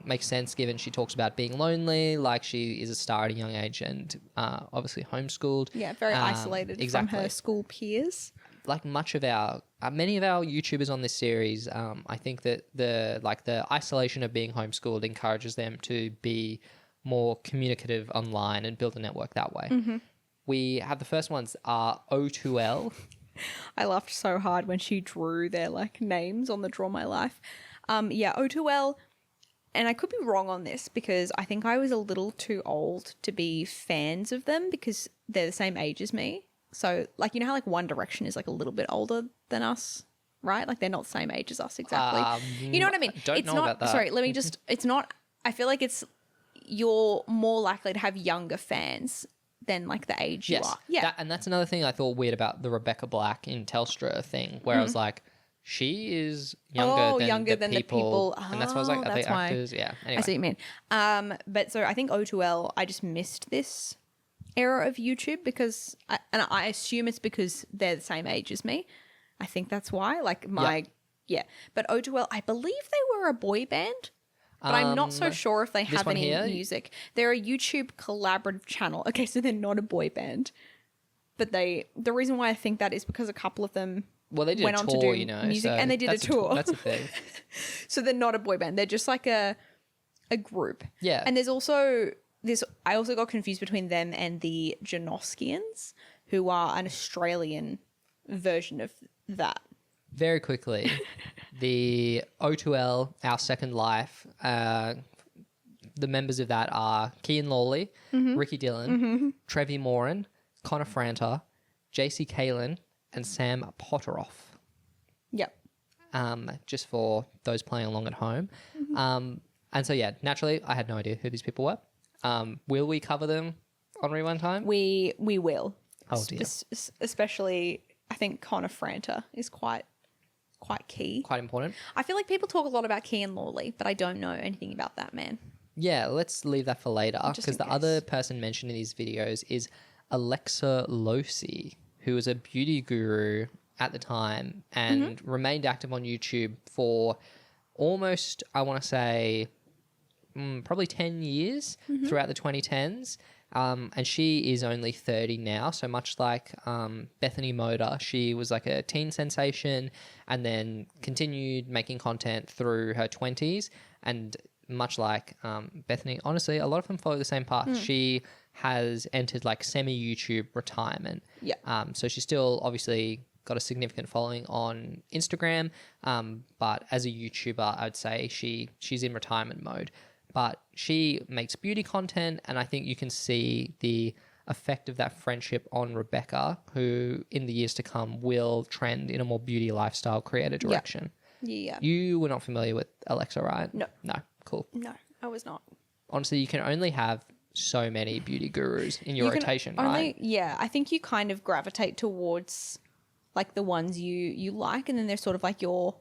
makes sense given she talks about being lonely, like she is a star at a young age and obviously homeschooled.
Yeah, very isolated from her school peers.
Like much of our, many of our YouTubers on this series, I think that the isolation of being homeschooled encourages them to be more communicative online and build a network that way. We have the first ones are O2L.
I laughed so hard when she drew their like names on the Draw My Life. O2L, and I could be wrong on this because I think I was a little too old to be fans of them because they're the same age as me. So, like, you know how, like, One Direction is, like, a little bit older than us, right? Like, they're not the same age as us exactly. You know what I mean?
Don't know about that.
Sorry, let me just... It's not... I feel like you're more likely to have younger fans than, like, the age you are. Yeah.
And that's another thing I thought weird about the Rebecca Black in Telstra thing, where I was like, she is younger than the people. And that's why I was like, are they actors? Yeah, anyway.
I see what you mean. But so I think O2L, I just missed this era of YouTube because I assume it's because they're the same age as me. I think that's why. Like but O2L, I believe they were a boy band, but I'm not so sure if they have any music. They're a YouTube collaborative channel. Okay, so they're not a boy band, but the reason why I think that is because a couple of them
they did
went
a
on
tour,
to do
you know,
music,
so
and they did a tour.
That's a thing.
So they're not a boy band. They're just like a group.
Yeah.
And there's also I also got confused between them and the Janoskians, who are an Australian version of that.
Very quickly, the O2L, Our Second Life, the members of that are Kian Lawley, Ricky Dillon, Trevi Moran, Connor Franta, JC Kalen, and Sam Potteroff.
Yep.
Just for those playing along at home. And so, naturally, I had no idea who these people were. Will we cover them on Rewind Time?
We will.
Oh dear.
Especially, I think Connor Franta is quite key.
Quite important.
I feel like people talk a lot about Kian Lawley, but I don't know anything about that man.
Yeah, let's leave that for later because the other person mentioned in these videos is Alexa Losi, who was a beauty guru at the time and remained active on YouTube for almost, I want to say, probably 10 years throughout the 2010s. And she is only 30 now. So much like Bethany Moda, she was like a teen sensation and then continued making content through her 20s. And much like Bethany, honestly, a lot of them follow the same path. She has entered like semi-YouTube retirement.
Yeah.
So she's still obviously got a significant following on Instagram. But as a YouTuber, I'd say she's in retirement mode. But she makes beauty content, and I think you can see the effect of that friendship on Rebecca, who in the years to come will trend in a more beauty lifestyle creator direction.
Yeah.
You were not familiar with Alexa, right?
No.
No, cool.
No, I was not.
Honestly, you can only have so many beauty gurus in your rotation, right?
Yeah, I think you kind of gravitate towards like the ones you like, and then they're sort of like your...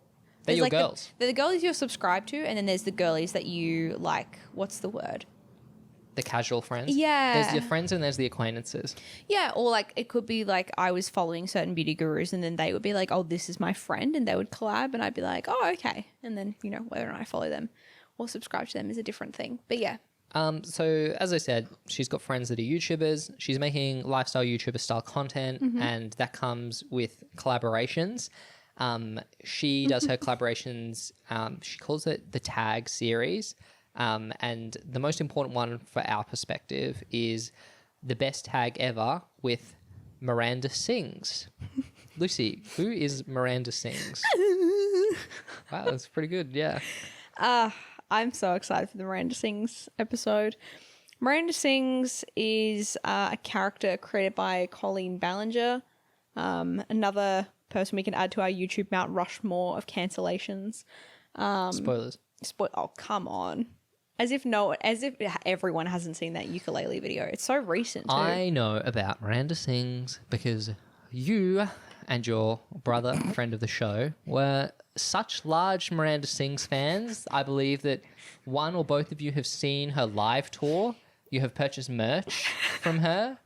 They're your
like
girls.
They're the girlies you're subscribed to, and then there's the girlies that you like. What's the word?
the casual friends.
Yeah.
There's your friends and there's the acquaintances.
Yeah, or like it could be like I was following certain beauty gurus and then they would be like, oh, this is my friend, and they would collab and I'd be like, oh, okay. And then, you know, whether or not I follow them or subscribe to them is a different thing. But yeah.
So as I said, she's got friends that are YouTubers. She's making lifestyle YouTuber style content, and that comes with collaborations. She does her collaborations. She calls it the tag series. And the most important one for our perspective is the best tag ever with Miranda Sings. Lucy, who is Miranda Sings? Wow, that's pretty good. Yeah.
I'm so excited for the Miranda Sings episode. Miranda Sings is a character created by Colleen Ballinger, another person we can add to our YouTube Mount Rushmore of cancellations.
Spoilers.
Oh, come on. As if everyone hasn't seen that ukulele video. It's so recent too.
I know about Miranda Sings because you and your brother, friend of the show, were such large Miranda Sings fans. I believe that one or both of you have seen her live tour. You have purchased merch from her.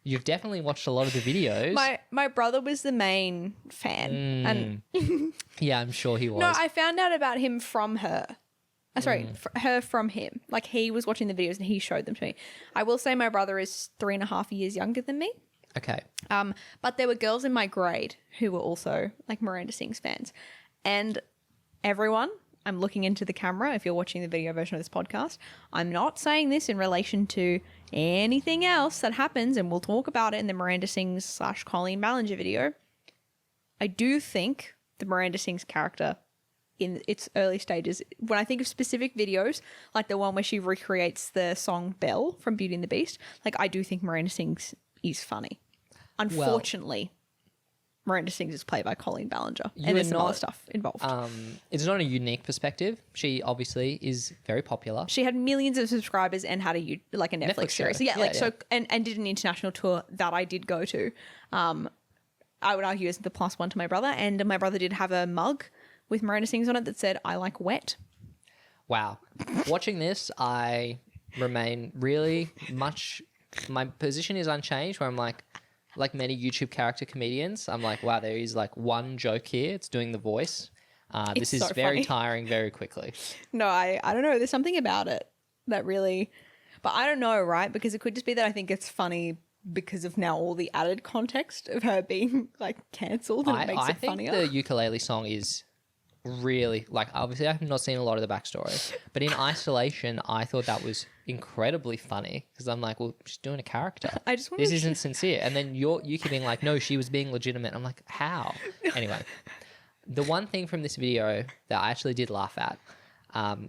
You've definitely watched a lot of the videos.
My brother was the main fan. And
yeah, I'm sure he was.
no, I found out about him from her. Her from him. Like he was watching the videos and he showed them to me. I will say my brother is 3.5 years younger than me.
Okay.
But there were girls in my grade who were also like Miranda Sings fans. And everyone, I'm looking into the camera if you're watching the video version of this podcast. I'm not saying this in relation to anything else that happens, and we'll talk about it in the Miranda Sings / Colleen Ballinger video. I do think the Miranda Sings character in its early stages, when I think of specific videos, like the one where she recreates the song Belle from Beauty and the Beast, like I do think Miranda Sings is funny. Unfortunately, Miranda Sings is played by Colleen Ballinger, and there's some other stuff involved.
It's not a unique perspective. She obviously is very popular.
She had millions of subscribers and had a Netflix series.
show.
So so and did an international tour that I did go to. I would argue as the plus one to my brother, and my brother did have a mug with Miranda Sings on it that said, I like wet.
Wow. Watching this, I remain really much... My position is unchanged where I'm like many YouTube character comedians, I'm like, wow, there is like one joke here. It's doing the voice. This is
so
very
funny.
tiring very quickly.
No, I don't know. There's something about it that really... But I don't know, right? Because it could just be that I think it's funny because of now all the added context of her being like cancelled, and it makes it funnier.
I think the ukulele song is really, like, obviously I have not seen a lot of the backstory, but in isolation I thought that was incredibly funny because I'm like, well, she's doing a character.
I just want
this isn't sincere. And then you keep being like, no, she was being legitimate. I'm like, how? Anyway, the one thing from this video that I actually did laugh at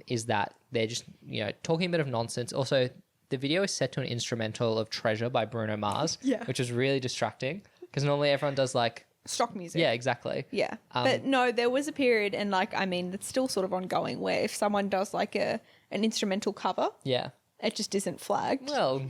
is that they're just, you know, talking a bit of nonsense. Also, the video is set to an instrumental of Treasure by Bruno Mars, which was really distracting because normally everyone does like
stock music.
Yeah, exactly.
Yeah. But no, there was a period, and like, I mean, it's still sort of ongoing, where if someone does like an instrumental cover, it just isn't flagged.
Well,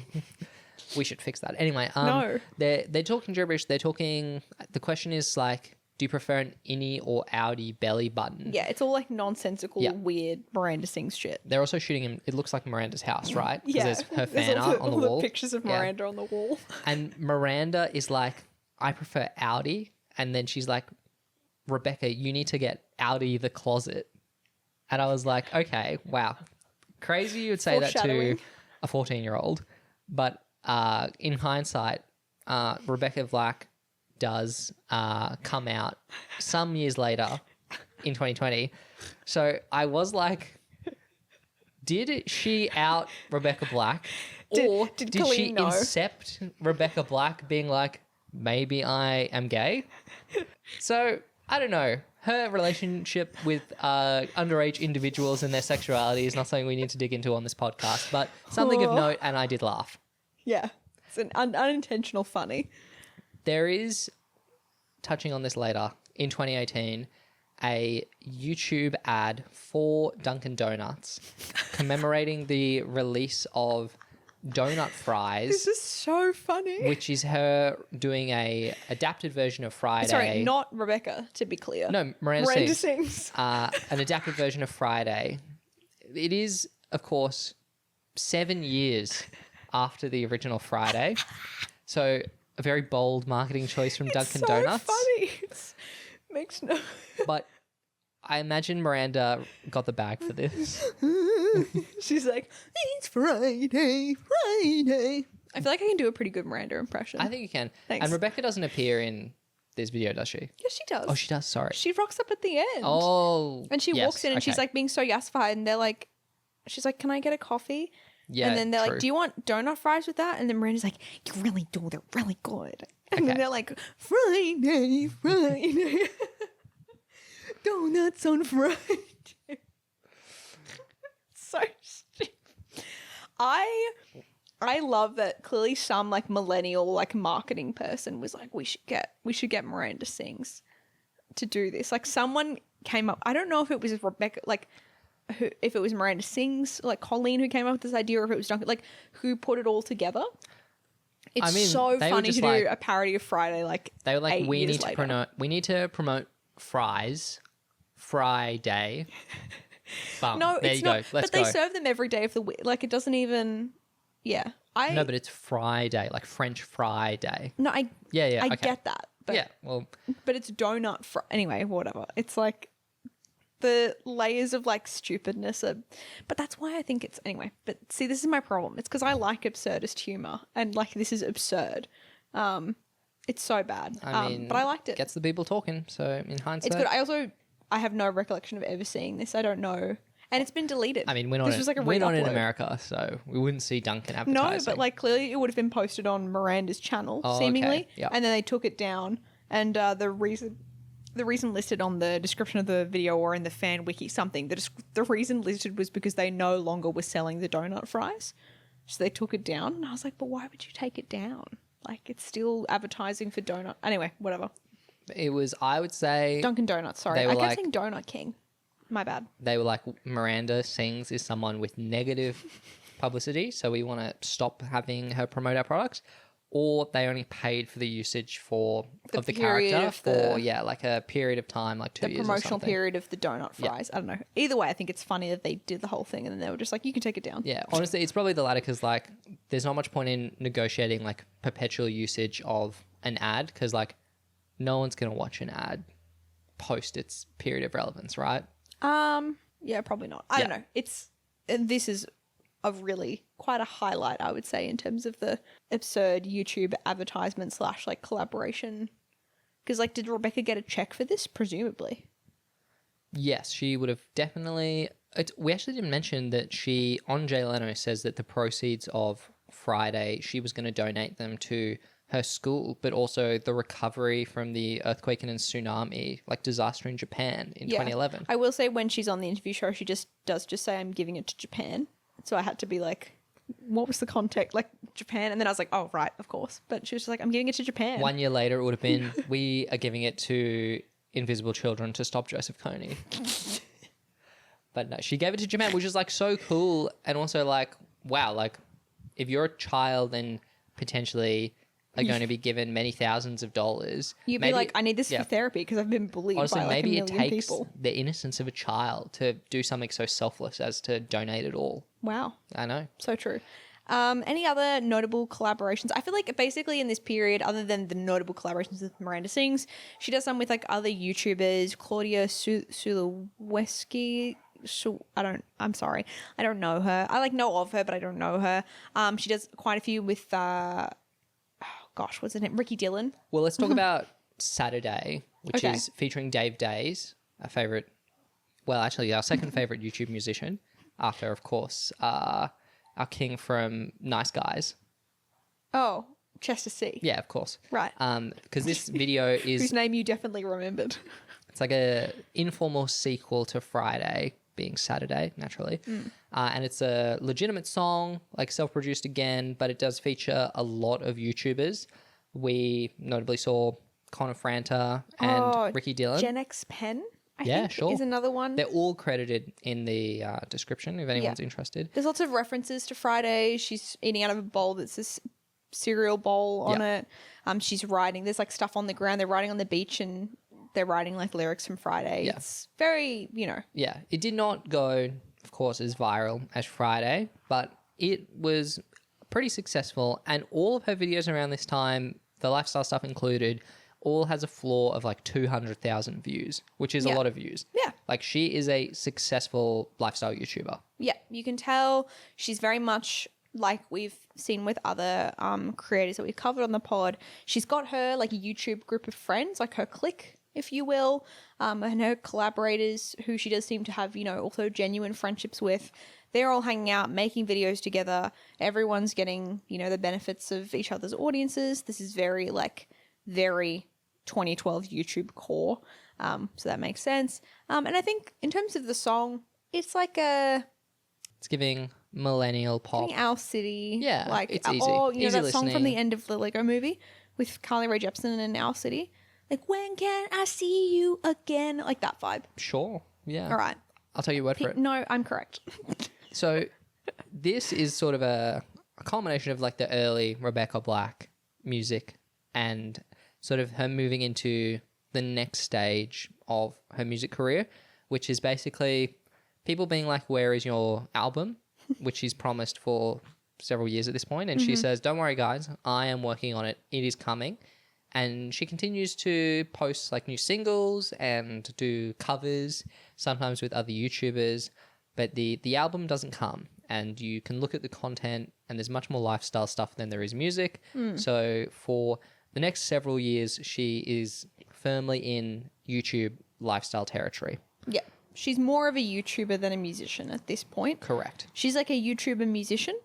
we should fix that. Anyway,
No.
They're talking gibberish. They're talking, the question is like, do you prefer an innie or outie belly button?
Yeah, it's all like nonsensical, weird Miranda Sings shit.
They're also shooting him. It looks like Miranda's house, right? 'Cause
Yeah.
there's her
There's
fan art
all
on the wall.
the pictures of Miranda on the wall.
And Miranda is like, I prefer outie. And then she's like, Rebecca, you need to get outie the closet. And I was like, okay, wow. Crazy you would say that to a 14-year-old. But in hindsight, Rebecca Black does come out some years later in 2020. So I was like, did she out Rebecca Black? Or did she
Colleen know?
incept Rebecca Black being like, maybe I am gay? So I don't know. Her relationship with underage individuals and their sexuality is not something we need to dig into on this podcast, but something of note, and I did laugh.
Yeah, it's an unintentional funny.
There is, touching on this later, in 2018, a YouTube ad for Dunkin' Donuts commemorating the release of donut fries.
This is so funny.
Which is her doing a adapted version of Friday.
Sorry, not Rebecca, to be clear.
No, Miranda
Sings.
An adapted version of Friday. It is, of course, 7 years after the original Friday. So a very bold marketing choice from Dunkin' Donuts.
Funny. Makes no.
But I imagine Miranda got the bag for this.
She's like, it's Friday. I feel like I can do a pretty good Miranda impression.
I think you can.
Thanks.
And Rebecca doesn't appear in this video, does she?
Yes, she does.
Oh, she does. Sorry.
She rocks up at the end.
Oh.
And she
yes,
walks in and she's
okay.
like being so yassified, and they're like, she's like, can I get a coffee?
Yeah,
and then they're
true.
like, do you want donut fries with that? And then Miranda's like, you really do. They're really good. And then
Okay.
they're like, Friday. Donuts on Friday. So stupid. I love that clearly some like millennial like marketing person was like, we should get Miranda Sings to do this. Like someone came up, I don't know if it was Rebecca, like if it was Miranda Sings, like Colleen who came up with this idea, or if it was Duncan, like who put it all together. It's
I mean,
so
they were
funny
just
to
like-
do a parody of Friday. Like
They were like,
8
we
years
need to
later.
promote fries Friday. Bum.
No,
there
it's
you
not.
go. Let's
but they
go.
serve them every day of the week. Like it doesn't even. Yeah,
No, but it's Friday, like French Friday.
no, I
Yeah,
I
okay.
get that. But,
Yeah, well,
but it's donut anyway, whatever. It's like the layers of like stupidness are, but that's why I think it's anyway. But see, this is my problem. It's because I like absurdist humor, and like this is absurd. It's so bad.
I mean,
but I liked it.
Gets the people talking. So in hindsight,
It's good. I have no recollection of ever seeing this. I don't know, and it's been deleted.
I mean, we're not
This was like a
we're not in
re-upload.
America, so we wouldn't see Duncan advertising.
No, but like clearly it would have been posted on Miranda's channel,
Oh, okay.
seemingly,
Yep.
and then they took it down. And the reason listed on the description of the video or in the fan wiki something, the reason listed was because they no longer were selling the donut fries, so they took it down. And I was like, but why would you take it down? Like it's still advertising for donut. Anyway, whatever.
it was. I would say
Dunkin' Donuts. Sorry,
They
I
were
kept
like-
saying Donut King. My bad.
they were like, Miranda Sings is someone with negative publicity, so we want to stop having her promote our products. Or they only paid for the usage of the
period
character
of
for
the-
like a period of time, like 2
The
years or
promotional
something.
period of the donut fries. I don't know. Either way, I think it's funny that they did the whole thing and then they were just like, you can take it down.
Yeah, honestly, it's probably the latter because like there's not much point in negotiating like perpetual usage of an ad because like no one's gonna watch an ad post its period of relevance, right?
Yeah, probably not. I don't
Yeah.
know. And this is a really quite a highlight, I would say, in terms of the absurd YouTube advertisement / like collaboration. Because like, did Rebecca get a check for this? Presumably.
Yes, she would have definitely. We actually didn't mention that she on Jay Leno says that the proceeds of Friday she was going to donate them to her school, but also the recovery from the earthquake and tsunami like disaster in Japan in 2011.
I will say when she's on the interview show, she just say, I'm giving it to Japan. So I had to be like, what was the context? Like Japan. And then I was like, oh, right, of course. But she was just like, I'm giving it to Japan.
1 year later, it would have been, we are giving it to Invisible Children to stop Joseph Kony. But no, she gave it to Japan, which is like so cool. And also like, wow, like if you're a child and potentially are going to be given many thousands of dollars.
You'd
maybe-
be like, I need this
yeah.
for therapy because I've been bullied
Honestly,
by like
maybe
a
it
million
takes
people.
the innocence of a child to do something so selfless as to donate it all.
Wow.
I know.
So true. Any other notable collaborations? I feel like basically in this period, other than the notable collaborations with Miranda Sings, she does some with like other YouTubers, Claudia Sulawski. I'm sorry. I don't know her. I like know of her, but I don't know her. She does quite a few with, what's his name? Ricky Dillon.
Well, let's talk about Saturday, which
Okay.
is featuring Dave Days, our favorite, well, actually our second favorite YouTube musician, after, of course, our king from Nice Guys.
Oh, Chester C.
Yeah, of course.
Right.
Because this video
Whose
is,
name you definitely remembered.
it's like a informal sequel to Friday, being Saturday, naturally. And it's a legitimate song, like self-produced again, but it does feature a lot of YouTubers. We notably saw Connor Franta and Ricky Dillon.
Gen X Pen, I
Yeah,
think,
sure.
is another one.
They're all credited in the description if anyone's interested.
There's lots of references to Friday. She's eating out of a bowl that's a cereal bowl on it. She's writing. There's like stuff on the ground. They're writing on the beach and they're writing like lyrics from Friday.
Yeah.
It's very,
Yeah, it did not go, of course, as viral as Friday, but it was pretty successful, and all of her videos around this time, the lifestyle stuff included, all has a floor of like 200,000 views, which is a lot of views.
Yeah.
Like, she is a successful lifestyle YouTuber.
Yeah, you can tell she's very much like we've seen with other creators that we've covered on the pod. She's got her like a YouTube group of friends, like her clique, if you will, and her collaborators who she does seem to have, you know, also genuine friendships with. They're all hanging out, making videos together. Everyone's getting, you know, the benefits of each other's audiences. This is very 2012 YouTube core. So that makes sense. And I think in terms of the song, it's like
It's giving millennial pop.
giving Owl City.
Yeah,
like,
it's easy.
Or, you know,
Easy
that song from
listening.
the end of the Lego movie with Carly Rae Jepsen and Owl City. Like, when can I see you again? Like that vibe.
Sure. Yeah.
All right.
I'll take your word for it.
No, I'm correct.
So this is sort of a culmination of like the early Rebecca Black music and sort of her moving into the next stage of her music career, which is basically people being like, where is your album? Which she's promised for several years at this point. And she says, don't worry, guys, I am working on it. It is coming. And she continues to post like new singles and do covers, sometimes with other YouTubers. But the album doesn't come, and you can look at the content, and there's much more lifestyle stuff than there is music. So for the next several years, she is firmly in YouTube lifestyle territory.
Yeah. She's more of a YouTuber than a musician at this point.
Correct.
She's like a YouTuber musician.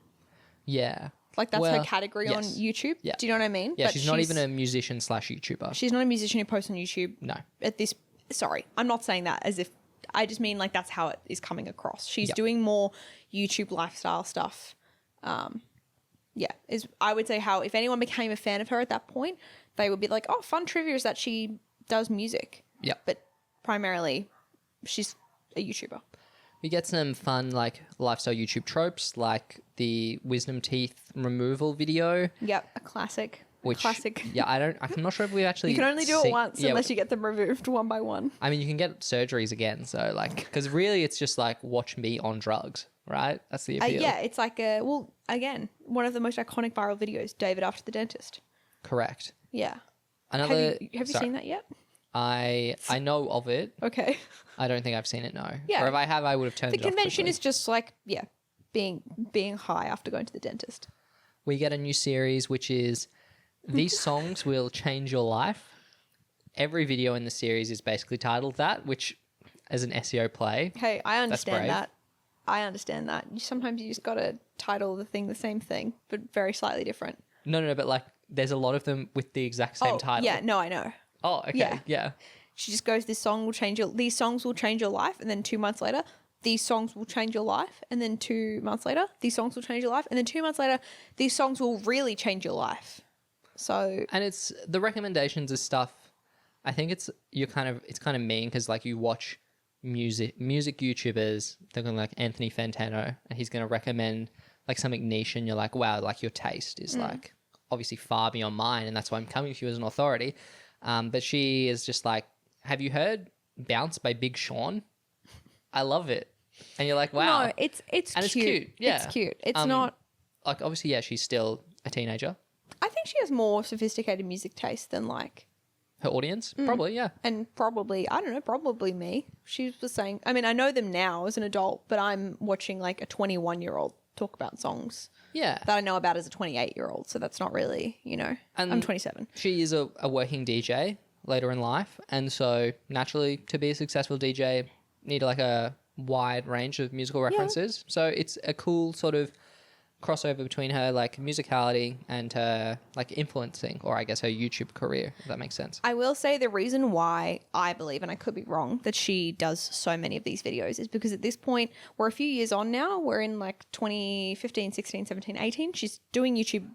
Yeah.
Like that's her
Well,
category on
yes.
YouTube.
Yeah.
Do you know what I mean?
Yeah,
But
she's not even a musician / YouTuber.
She's not a musician who posts on YouTube.
No.
At this, sorry, I'm not saying that as if, I just mean like that's how it is coming across. She's doing more YouTube lifestyle stuff. Is I would say how if anyone became a fan of her at that point, they would be like, oh, fun trivia is that she does music.
Yeah.
But primarily, she's a YouTuber.
We get some fun like lifestyle YouTube tropes, like the wisdom teeth removal video.
Yep, a classic.
Which,
Classic.
Yeah, I'm not sure if we've actually.
You can only do it once
yeah,
unless you get them removed one by one.
I mean, you can get surgeries again, so like, because really, it's just like watch me on drugs, right? That's the appeal.
Yeah, it's like again, one of the most iconic viral videos, David After the Dentist.
Correct.
Yeah.
Another.
Have you seen that yet?
I know of it.
Okay.
I don't think I've seen it. No.
Yeah.
Or if I have, I would have turned
The
it off
convention
quickly.
is just like being high after going to the dentist.
We get a new series, which is these songs will change your life. Every video in the series is basically titled that, which, as an SEO play,
Hey, I understand
brave.
that. I understand that. Sometimes you just gotta title the thing the same thing, but very slightly different.
no, but like, there's a lot of them with the exact same title.
Yeah, no, I know.
Oh, okay. Yeah.
She just goes, these songs will change your life, and then 2 months later, these songs will change your life, and then 2 months later, these songs will change your life, and then 2 months later, these songs will really change your life. So
And it's the recommendations of stuff. I think it's kind of mean because like you watch music YouTubers, they're going like Anthony Fantano, and he's going to recommend like something niche, and you're like, wow, like your taste is like obviously far beyond mine, and that's why I'm coming to you as an authority. But she is just like, have you heard Bounce by Big Sean? I love it. And you're like, wow.
no, it's
And it's
cute.
cute, yeah.
It's cute. It's not.
Like, obviously, yeah, she's still a teenager.
I think she has more sophisticated music taste than like,
Her audience? Probably, yeah.
and probably, I don't know, probably me. She was saying, I mean, I know them now as an adult, but I'm watching like a 21-year-old talk about songs
Yeah.
that I know about as a 28-year-old. So that's not really,
And
I'm 27.
She is a working DJ later in life. And so, naturally, to be a successful DJ, need like a wide range of musical references. So, it's a cool sort of crossover between her like musicality and her like influencing, or I guess her YouTube career, if that makes sense.
I will say the reason why I believe, and I could be wrong, that she does so many of these videos is because at this point, we're a few years on now. We're in like 2015, 16, 17, 18. She's doing YouTube,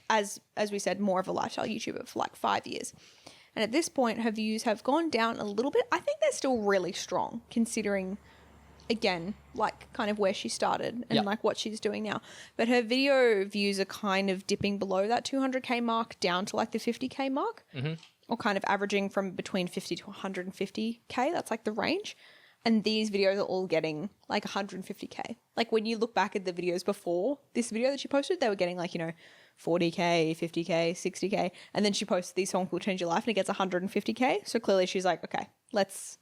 as we said, more of a lifestyle YouTuber for like 5 years. And at this point, her views have gone down a little bit. I think they're still really strong considering, again, like kind of where she started and like what she's doing now. But her video views are kind of dipping below that 200K mark down to like the 50K mark, or kind of averaging from between 50 to 150K. That's like the range. And these videos are all getting like 150K. Like when you look back at the videos before this video that she posted, they were getting like, 40K, 50K, 60K. And then she posted these songs will change your life and it gets 150K. So clearly she's like, okay, let's.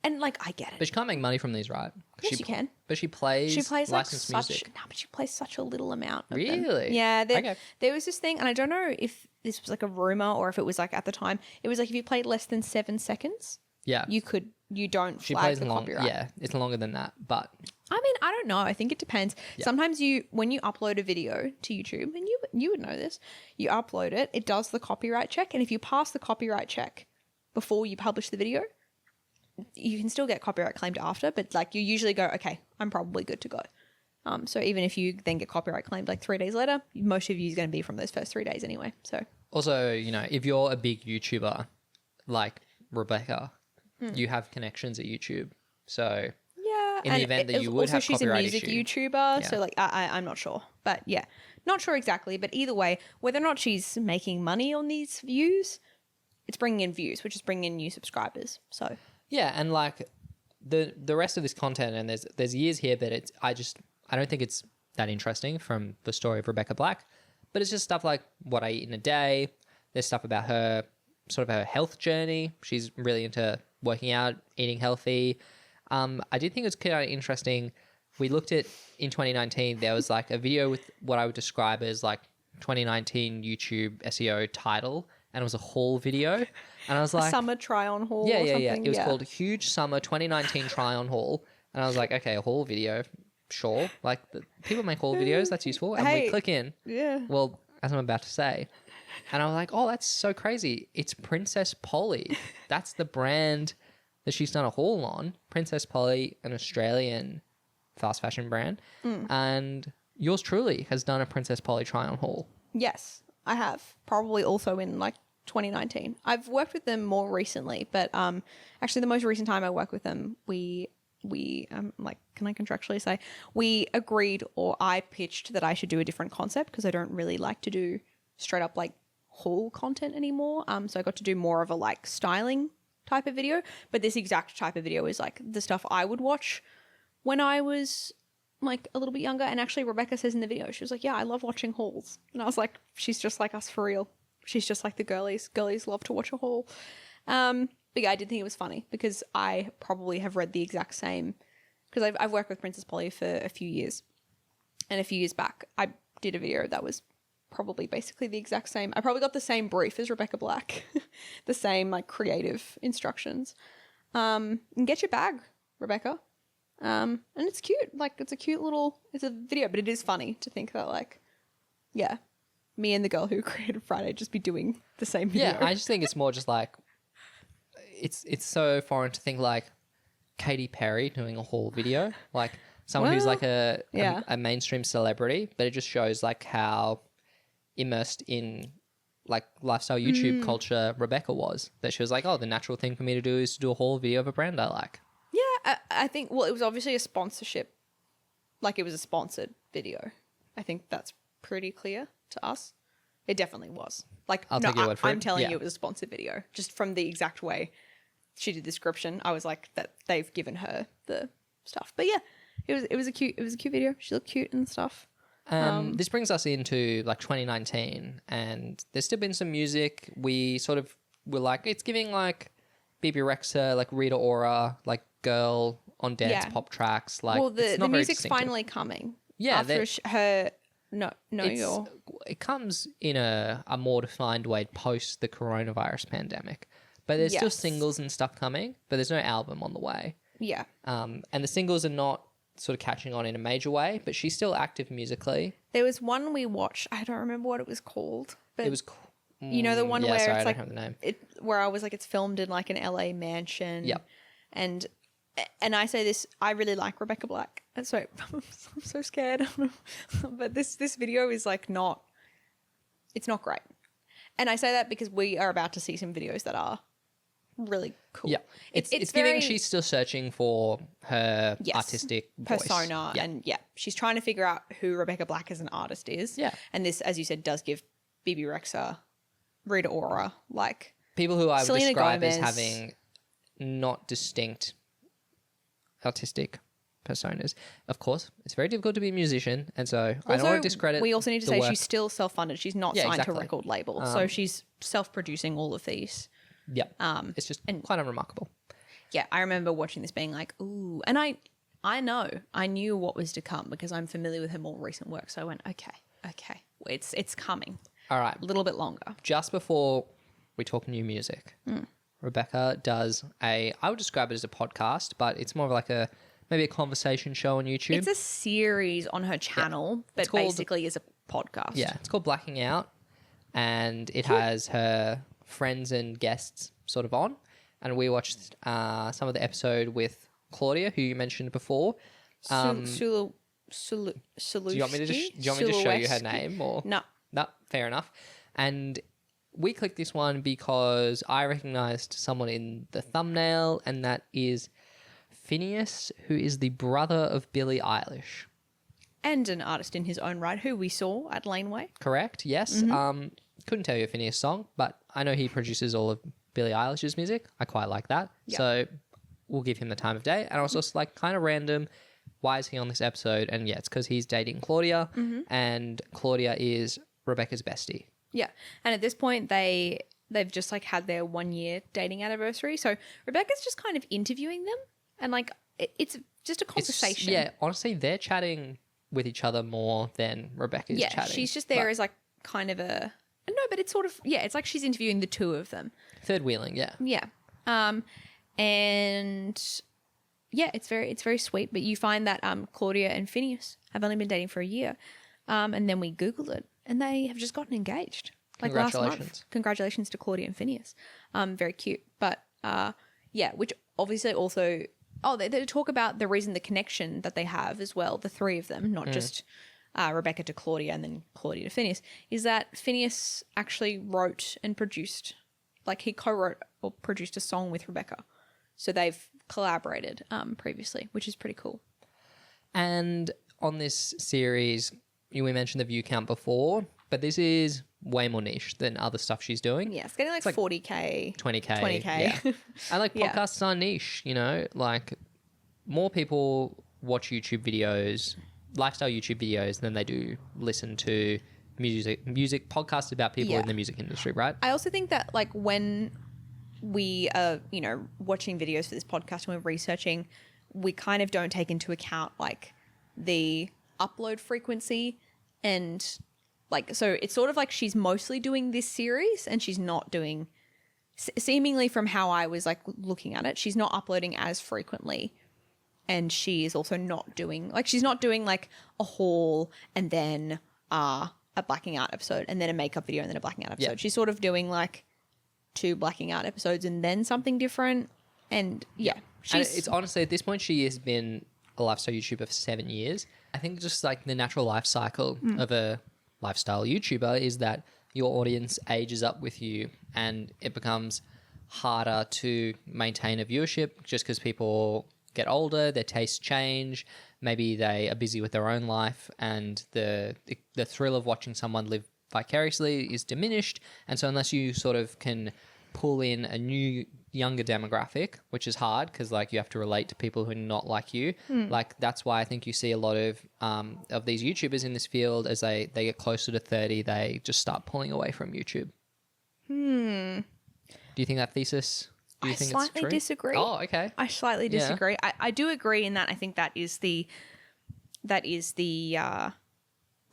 And like, I get it.
But she can't make money from these, right?
Yes, she can.
But she plays
like
licensed
such.
music.
No, but she plays such a little amount. Of
Really?
Them. Yeah.
Okay.
There was this thing, and I don't know if this was like a rumor or if it was like at the time. It was like if you played less than 7 seconds,
Yeah.
you don't
She
flag
plays
the
long.
copyright.
Yeah, it's longer than that. But
I mean, I don't know. I think it depends.
Yeah.
Sometimes when you upload a video to YouTube, and you would know this, you upload it, it does the copyright check, and if you pass the copyright check before you publish the video, you can still get copyright claimed after, but like you usually go, okay, I'm probably good to go. So even if you then get copyright claimed like 3 days later, most of you is going to be from those first 3 days anyway. So
also, if you're a big YouTuber like Rebecca, you have connections at YouTube. So
yeah,
in the event that you would have
she's a
copyright
music
issue.
YouTuber,
Yeah.
so like I'm not sure, but yeah, not sure exactly. But either way, whether or not she's making money on these views, it's bringing in views, which is bringing in new subscribers. So
Yeah, and like the rest of this content, and there's years here, but I don't think it's that interesting from the story of Rebecca Black. But it's just stuff like what I eat in a day. There's stuff about her sort of her health journey. She's really into working out, eating healthy. I did think it was kind of interesting. We looked at in 2019, there was like a video with what I would describe as like 2019 YouTube SEO title. And it was a haul video. And I was like...
summer try-on haul or
Yeah.
something.
It was called Huge Summer 2019 Try-On Haul. And I was like, okay, a haul video, sure. Like, people make haul videos, that's useful. And we click in.
Yeah.
Well, as I'm about to say. And I was like, oh, that's so crazy. It's Princess Polly. That's the brand that she's done a haul on. Princess Polly, an Australian fast fashion brand. And yours truly has done a Princess Polly try-on haul.
Yes, I have. Probably also in like 2019. I've worked with them more recently, but actually the most recent time I worked with them, we like, can I contractually say, we agreed, or I pitched that I should do a different concept because I don't really like to do straight up like haul content anymore. So I got to do more of a like styling type of video, but this exact type of video is like the stuff I would watch when I was like a little bit younger. And actually Rebecca says in the video, she was like, yeah, I love watching hauls. And I was like, she's just like us for real. She's just like the girlies. Girlies love to watch a haul. But yeah, I did think it was funny because I probably have read the exact same, because I've worked with Princess Polly for a few years. And a few years back, I did a video that was probably basically the exact same. I probably got the same brief as Rebecca Black, the same like creative instructions. And get your bag, Rebecca. And it's cute. Like it's a video, but it is funny to think that like, yeah, me and the girl who created Friday just be doing the same video.
Yeah, I just think it's more just like, it's so foreign to think like Katy Perry doing a haul video, like someone who's like a mainstream celebrity, but it just shows like how immersed in like lifestyle YouTube culture Rebecca was, that she was like, oh, the natural thing for me to do is to do a haul video of a brand I like.
Yeah, I think, well, it was obviously a sponsorship. Like, it was a sponsored video. I think that's pretty clear to us. It definitely was. Like,
I'll take your word for
I'm
it.
telling
Yeah.
you it was a sponsored video. Just from the exact way she did the description, I was like, that they've given her the stuff. But yeah, it was a cute video. She looked cute and stuff.
This brings us into like 2019, and there's still been some music. We sort of were like, it's giving like BB Rexa, like Rita Ora, like girl on dance
Yeah.
pop tracks. Like,
Well,
it's
the
not very
music's
distinctive.
finally coming.
Yeah,
After her... No,
It's- it comes in a more defined way post the coronavirus pandemic. But there's still
Yes.
singles and stuff coming, but there's no album on the way.
Yeah.
And the singles are not sort of catching on in a major way, but she's still active musically.
There was one we watched. I don't remember what it was called. But
It was...
you know the one
yeah,
where
sorry,
it's
I
like
don't have the name.
where I was like, it's filmed in like an LA mansion.
Yep.
And I say this, I really like Rebecca Black. And so I'm so scared. But this video is like it's not great. And I say that because we are about to see some videos that really cool.
Yeah, it's
very
giving she's still searching for her
Yes.
artistic voice.
persona,
Yeah.
and she's trying to figure out who Rebecca Black as an artist is.
Yeah.
And this, as you said, does give BB Rexa, Rita Ora, like
People who I would
Selena
describe as
Gomez.
having not distinct artistic personas. Of course, it's very difficult to be a musician, and so I don't want to discredit.
We also need to
the
say
work.
she's still self-funded. She's not signed to a
exactly.
record label, so she's self-producing all of these.
Yeah, it's just quite unremarkable.
Yeah, I remember watching this being like, ooh, and I knew what was to come because I'm familiar with her more recent work. So I went, okay, it's coming.
All right,
A little bit longer.
just before we talk new music, Rebecca does I would describe it as a podcast, but it's more of like maybe a conversation show on YouTube.
It's a series on her channel, but
It's called-
basically is a podcast.
Yeah, it's called Blacking Out, and it has her friends and guests sort of on. And we watched some of the episode with Claudia, who you mentioned before. Do you want me to show you her name or
No.
No, fair enough. And we clicked this one because I recognized someone in the thumbnail, and that is Phineas, who is the brother of Billie Eilish.
And an artist in his own right who we saw at Laneway.
Correct, yes. Couldn't tell you a Phineas song, but I know he produces all of Billie Eilish's music. I quite like that.
Yeah.
So we'll give him the time of day. And I was just like kind of random. Why is he on this episode? And yeah, it's because he's dating Claudia, and Claudia is Rebecca's bestie.
Yeah. And at this point they've just like had their 1 year dating anniversary. So Rebecca's just kind of interviewing them and like it's just a conversation.
Yeah, honestly, they're chatting with each other more than Rebecca's chatting.
She's just there as like kind of a no, but it's sort of it's like she's interviewing the two of them.
Third wheeling, yeah.
Yeah. And yeah, it's very sweet. But you find that Claudia and Phineas have only been dating for a year. And then we Googled it and they have just gotten engaged. Like last month. Congratulations to Claudia and Phineas. Very cute. But yeah, which obviously also they talk about the reason, the connection that they have as well, the three of them, not just Rebecca to Claudia and then Claudia to Phineas, is that Phineas actually wrote and produced, like he co-wrote or produced a song with Rebecca. So they've collaborated previously, which is pretty cool.
And on this series, we mentioned the view count before, but this is way more niche than other stuff she's doing.
Yeah, it's getting like 40K.
20K. Yeah. And like podcasts are niche, you know, like more people watch YouTube videos, lifestyle YouTube videos, than they do listen to music podcasts about people in the music industry, right?
I also think that like when we are, watching videos for this podcast and we're researching, we kind of don't take into account like the upload frequency and like, so it's sort of like she's mostly doing this series and she's not doing, seemingly from how I was like looking at it, she's not uploading as frequently. And she is also not doing, like, she's not doing like a haul and then a blacking out episode and then a makeup video and then a blacking out episode.
Yeah.
She's sort of doing like 2 blacking out episodes and then something different. And yeah,
and it's honestly at this point she has been a lifestyle YouTuber for 7 years. I think just like the natural life cycle of a lifestyle YouTuber is that your audience ages up with you and it becomes harder to maintain a viewership just because people get older, their tastes change, maybe they are busy with their own life and the thrill of watching someone live vicariously is diminished. And so unless you sort of can pull in a new younger demographic, which is hard because like you have to relate to people who are not like you, like that's why I think you see a lot of these YouTubers in this field as they get closer to 30, they just start pulling away from YouTube. Do you think that thesis? Do you think
slightly
it's true?
disagree.
Oh, okay.
I slightly disagree. I do agree in that I think that is the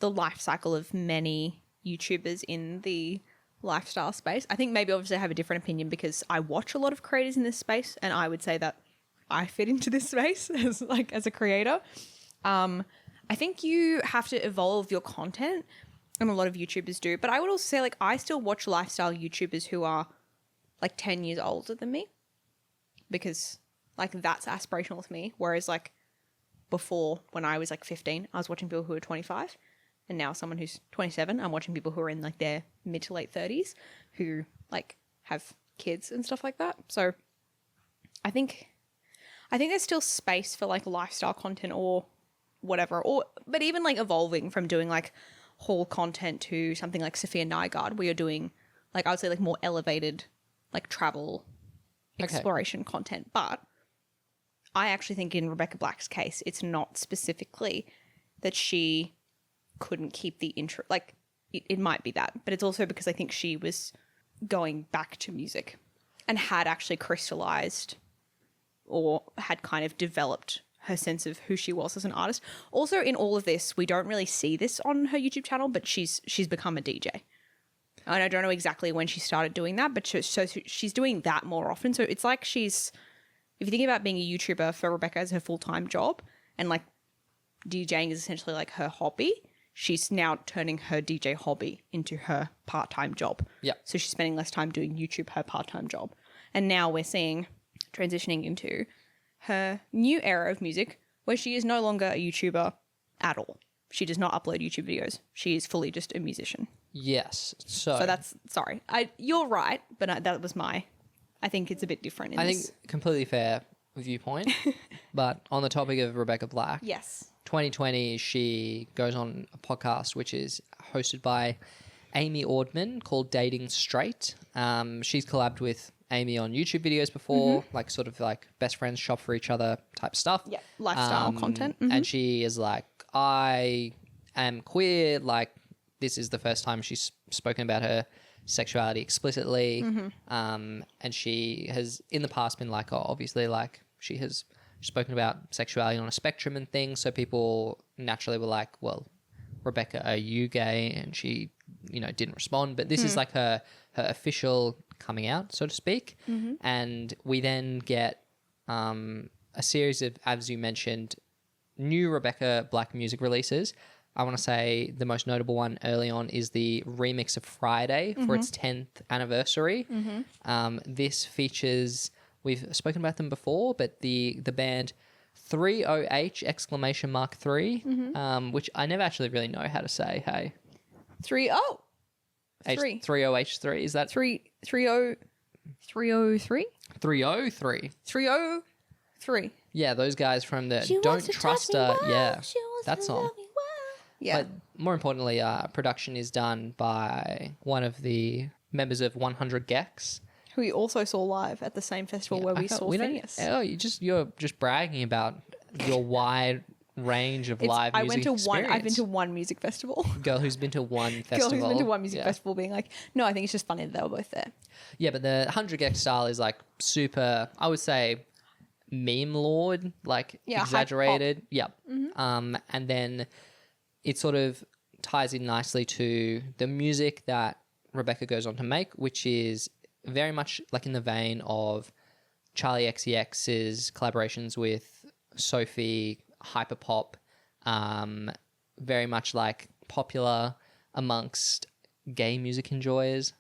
life cycle of many YouTubers in the lifestyle space. I think maybe obviously I have a different opinion because I watch a lot of creators in this space and I would say that I fit into this space as a creator. I think you have to evolve your content and a lot of YouTubers do, but I would also say like I still watch lifestyle YouTubers who are like 10 years older than me because like that's aspirational to me. Whereas like before when I was like 15, I was watching people who were 25 and now someone who's 27, I'm watching people who are in like their mid to late 30s who like have kids and stuff like that. So I think there's still space for like lifestyle content or whatever, but even like evolving from doing like haul content to something like Sophia Nygaard where you're doing like I would say like more elevated like travel exploration content. But I actually think in Rebecca Black's case, it's not specifically that she couldn't keep the intro. Like, it might be that, but it's also because I think she was going back to music and had actually crystallized or had kind of developed her sense of who she was as an artist. Also, in all of this, we don't really see this on her YouTube channel, but she's become a DJ. And I don't know exactly when she started doing that, but so she's doing that more often. So it's like she's, if you think about being a YouTuber for Rebecca as her full-time job, and like DJing is essentially like her hobby, she's now turning her DJ hobby into her part-time job.
Yeah.
So she's spending less time doing YouTube, her part-time job. And now we're seeing transitioning into her new era of music where she is no longer a YouTuber at all. She does not upload YouTube videos. She is fully just a musician.
Yes. So
that's, sorry. You're right, but that was I think it's a bit different in this.
think completely fair viewpoint. But on the topic of Rebecca Black.
Yes.
2020, she goes on a podcast which is hosted by Amy Ordman called Dating Straight. She's collabed with Amy on YouTube videos before, like sort of like best friends shop for each other type stuff.
Yeah, lifestyle content. Mm-hmm.
And she is like, I am queer. Like, this is the first time she's spoken about her sexuality explicitly. And she has in the past been like, obviously, like she has spoken about sexuality on a spectrum and things. So people naturally were like, well, Rebecca, are you gay? And she, didn't respond. But this is like her official coming out, so to speak. And we then get a series of, as you mentioned, new Rebecca Black music releases. I want to say the most notable one early on is the remix of Friday for its 10th anniversary. This features, we've spoken about them before, but the band 30H exclamation mark 3, which I never actually really know how to say. Hey,
3
30H3, is that
303?
303?
303.
Yeah, those guys from the
She
Don't
wants to
Trust
touch me
Her.
well.
Yeah,
She wants
that
to
song.
love me well. Yeah.
But more importantly, production is done by one of the members of 100 Gex.
Who we also saw live at the same festival where we saw Phineas.
You're just bragging about your wide range of live music experience.
I've been to one music festival.
Girl who's been to one festival.
Girl who's been to one music festival being like, no, I think it's just funny that they were both there.
Yeah, but the 100 Gex style is like super, I would say, meme lord, like exaggerated. Yep. And then it sort of ties in nicely to the music that Rebecca goes on to make, which is very much like in the vein of Charlie XCX's collaborations with Sophie, Hyperpop, very much like popular amongst gay music enjoyers.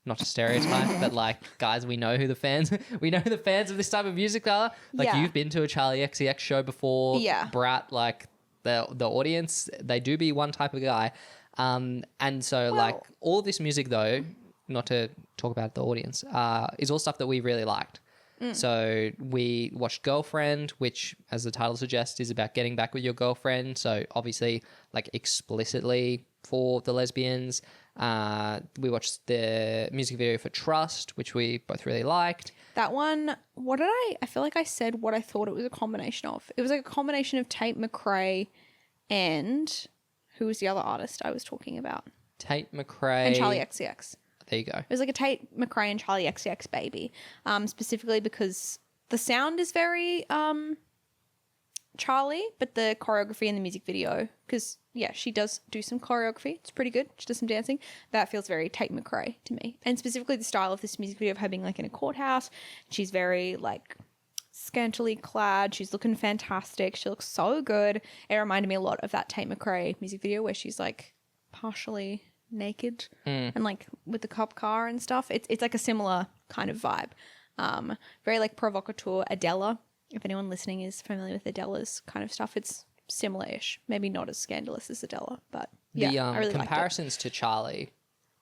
Not to stereotype, but like, guys, we know who the fans of this type of music are. Like, you've been to a Charlie XCX show before.
Yeah.
Brat, like the audience, they do be one type of guy. And so like all this music though, not to talk about the audience, is all stuff that we really liked. So we watched Girlfriend, which, as the title suggests, is about getting back with your girlfriend. So obviously, like explicitly for the lesbians. We watched the music video for Trust, which we both really liked.
That one, I feel like I said what I thought it was a combination of. It was like a combination of Tate McRae and who was the other artist I was talking about?
Tate McRae.
And Charlie XCX.
There you go.
It was like a Tate McRae and Charlie XCX baby, specifically because the sound is very Charlie, but the choreography in the music video, because she does do some choreography. It's pretty good. She does some dancing. That feels very Tate McRae to me. And specifically the style of this music video of her being like in a courthouse. She's very like scantily clad. She's looking fantastic. She looks so good. It reminded me a lot of that Tate McRae music video where she's like partially naked and like with the cop car and stuff. It's like a similar kind of vibe. Very like provocateur Adela. If anyone listening is familiar with Adela's kind of stuff, it's similar-ish. Maybe not as scandalous as Adela, but I really
comparisons to Charlie,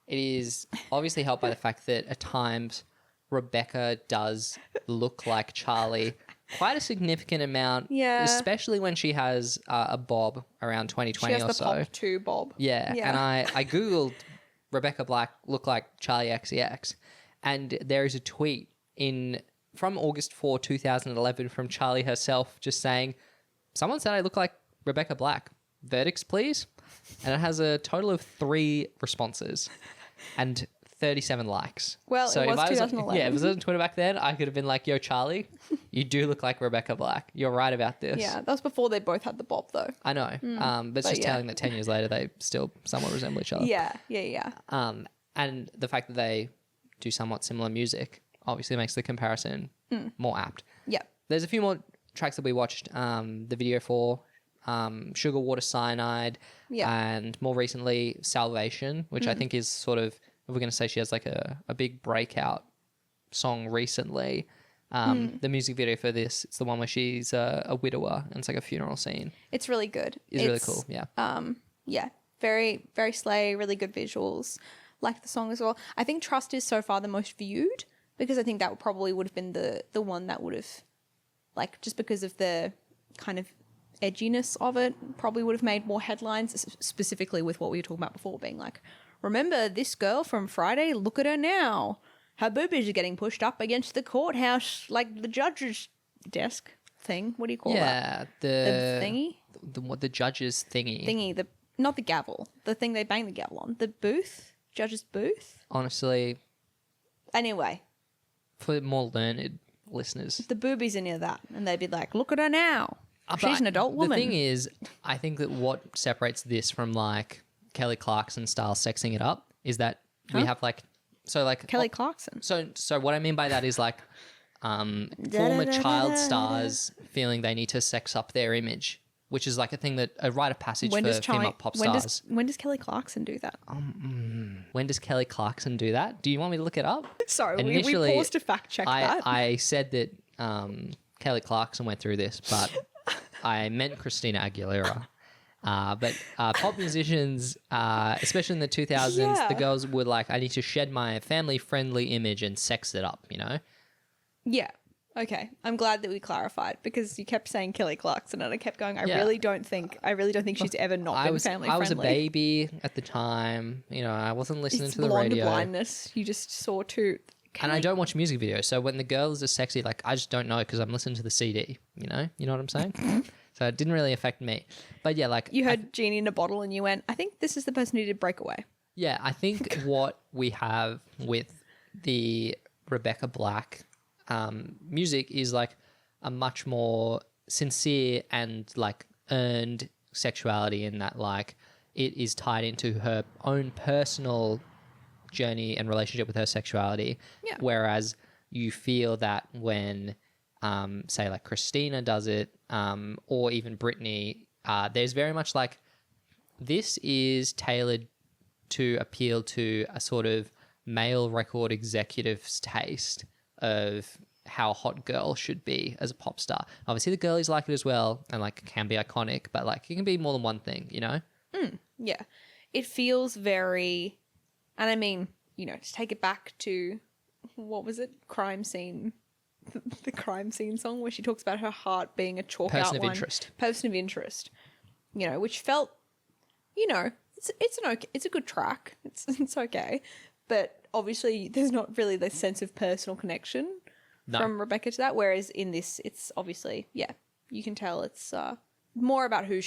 it is obviously helped by the fact that at times Rebecca does look like Charlie quite a significant amount, especially when she has a bob around 2020 or so. She has the
Pop 2 bob.
Yeah, and I googled Rebecca Black look like Charlie XCX, and there is a tweet from August 4, 2011, from Charlie herself, just saying, someone said I look like Rebecca Black. Verdicts, please. And it has a total of 3 responses and 37 likes.
Well,
so
it was
if
2011.
If it was on Twitter back then, I could have been like, yo, Charlie, you do look like Rebecca Black. You're right about this.
Yeah, that was before they both had the bob, though.
I know. But it's just telling that 10 years later, they still somewhat resemble each other.
Yeah.
And the fact that they do somewhat similar music obviously makes the comparison more apt.
Yeah.
There's a few more tracks that we watched. The video for Sugar Water Cyanide and more recently Salvation, which I think is sort of, if we're going to say she has like a big breakout song recently. The music video for this, it's the one where she's a widower and it's like a funeral scene.
It's really good.
It's really cool, yeah.
Yeah, very, very slay, really good visuals. Like the song as well. I think Trust is so far the most viewed because I think that probably would have been the one that would have, like, just because of the kind of edginess of it, probably would have made more headlines, specifically with what we were talking about before, being like, remember this girl from Friday? Look at her now. Her boobies are getting pushed up against the courthouse, like the judge's desk thing. What do you call that?
Yeah,
The thingy?
The judge's thingy.
Thingy, not the gavel, the thing they bang the gavel on. The booth? Judge's booth?
Honestly,
Anyway,
for more learned listeners.
the boobies are near that, and they'd be like, look at her now. She's an adult woman.
The thing is, I think that what separates this from like Kelly Clarkson style sexing it up is that we have like, so like
Kelly Clarkson.
So what I mean by that is like former child stars feeling they need to sex up their image, which is like a rite of passage for female pop stars.
When does Kelly Clarkson do that?
When does Kelly Clarkson do that? Do you want me to look it up?
Sorry, we
Initially,
paused to fact check that.
I said that Kelly Clarkson went through this, but I meant Christina Aguilera. But pop musicians, especially in the 2000s, the girls were like, I need to shed my family-friendly image and sex it up, you know?
Yeah. Okay. I'm glad that we clarified because you kept saying Kelly Clarkson and I kept going, I really don't think she's ever not been family friendly.
I was a baby at the time. You know, I wasn't listening to the
blonde
radio.
blindness. You just saw two.
And I don't watch music videos. So when the girls are sexy, like, I just don't know because I'm listening to the CD, you know? You know what I'm saying? So it didn't really affect me. But yeah, like...
You heard Genie in a Bottle and you went, I think this is the person who did Breakaway.
Yeah, I think what we have with the Rebecca Black music is like a much more sincere and like earned sexuality in that like it is tied into her own personal journey and relationship with her sexuality.
Yeah.
Whereas you feel that when say like Christina does it or even Britney, there's very much like this is tailored to appeal to a sort of male record executive's taste of how a hot girl should be as a pop star. Obviously the girlies like it as well and like can be iconic, but like it can be more than one thing, you know?
Yeah. It feels very, and I mean, you know, to take it back to, what was it? Crime Scene. The Crime Scene song where she talks about her heart being a chalk
Person
outline.
of interest.
Person of interest. You know, which felt, you know, it's a good track. It's okay. But obviously there's not really the sense of personal connection from Rebecca to that. Whereas in this, it's obviously, yeah, you can tell it's more about who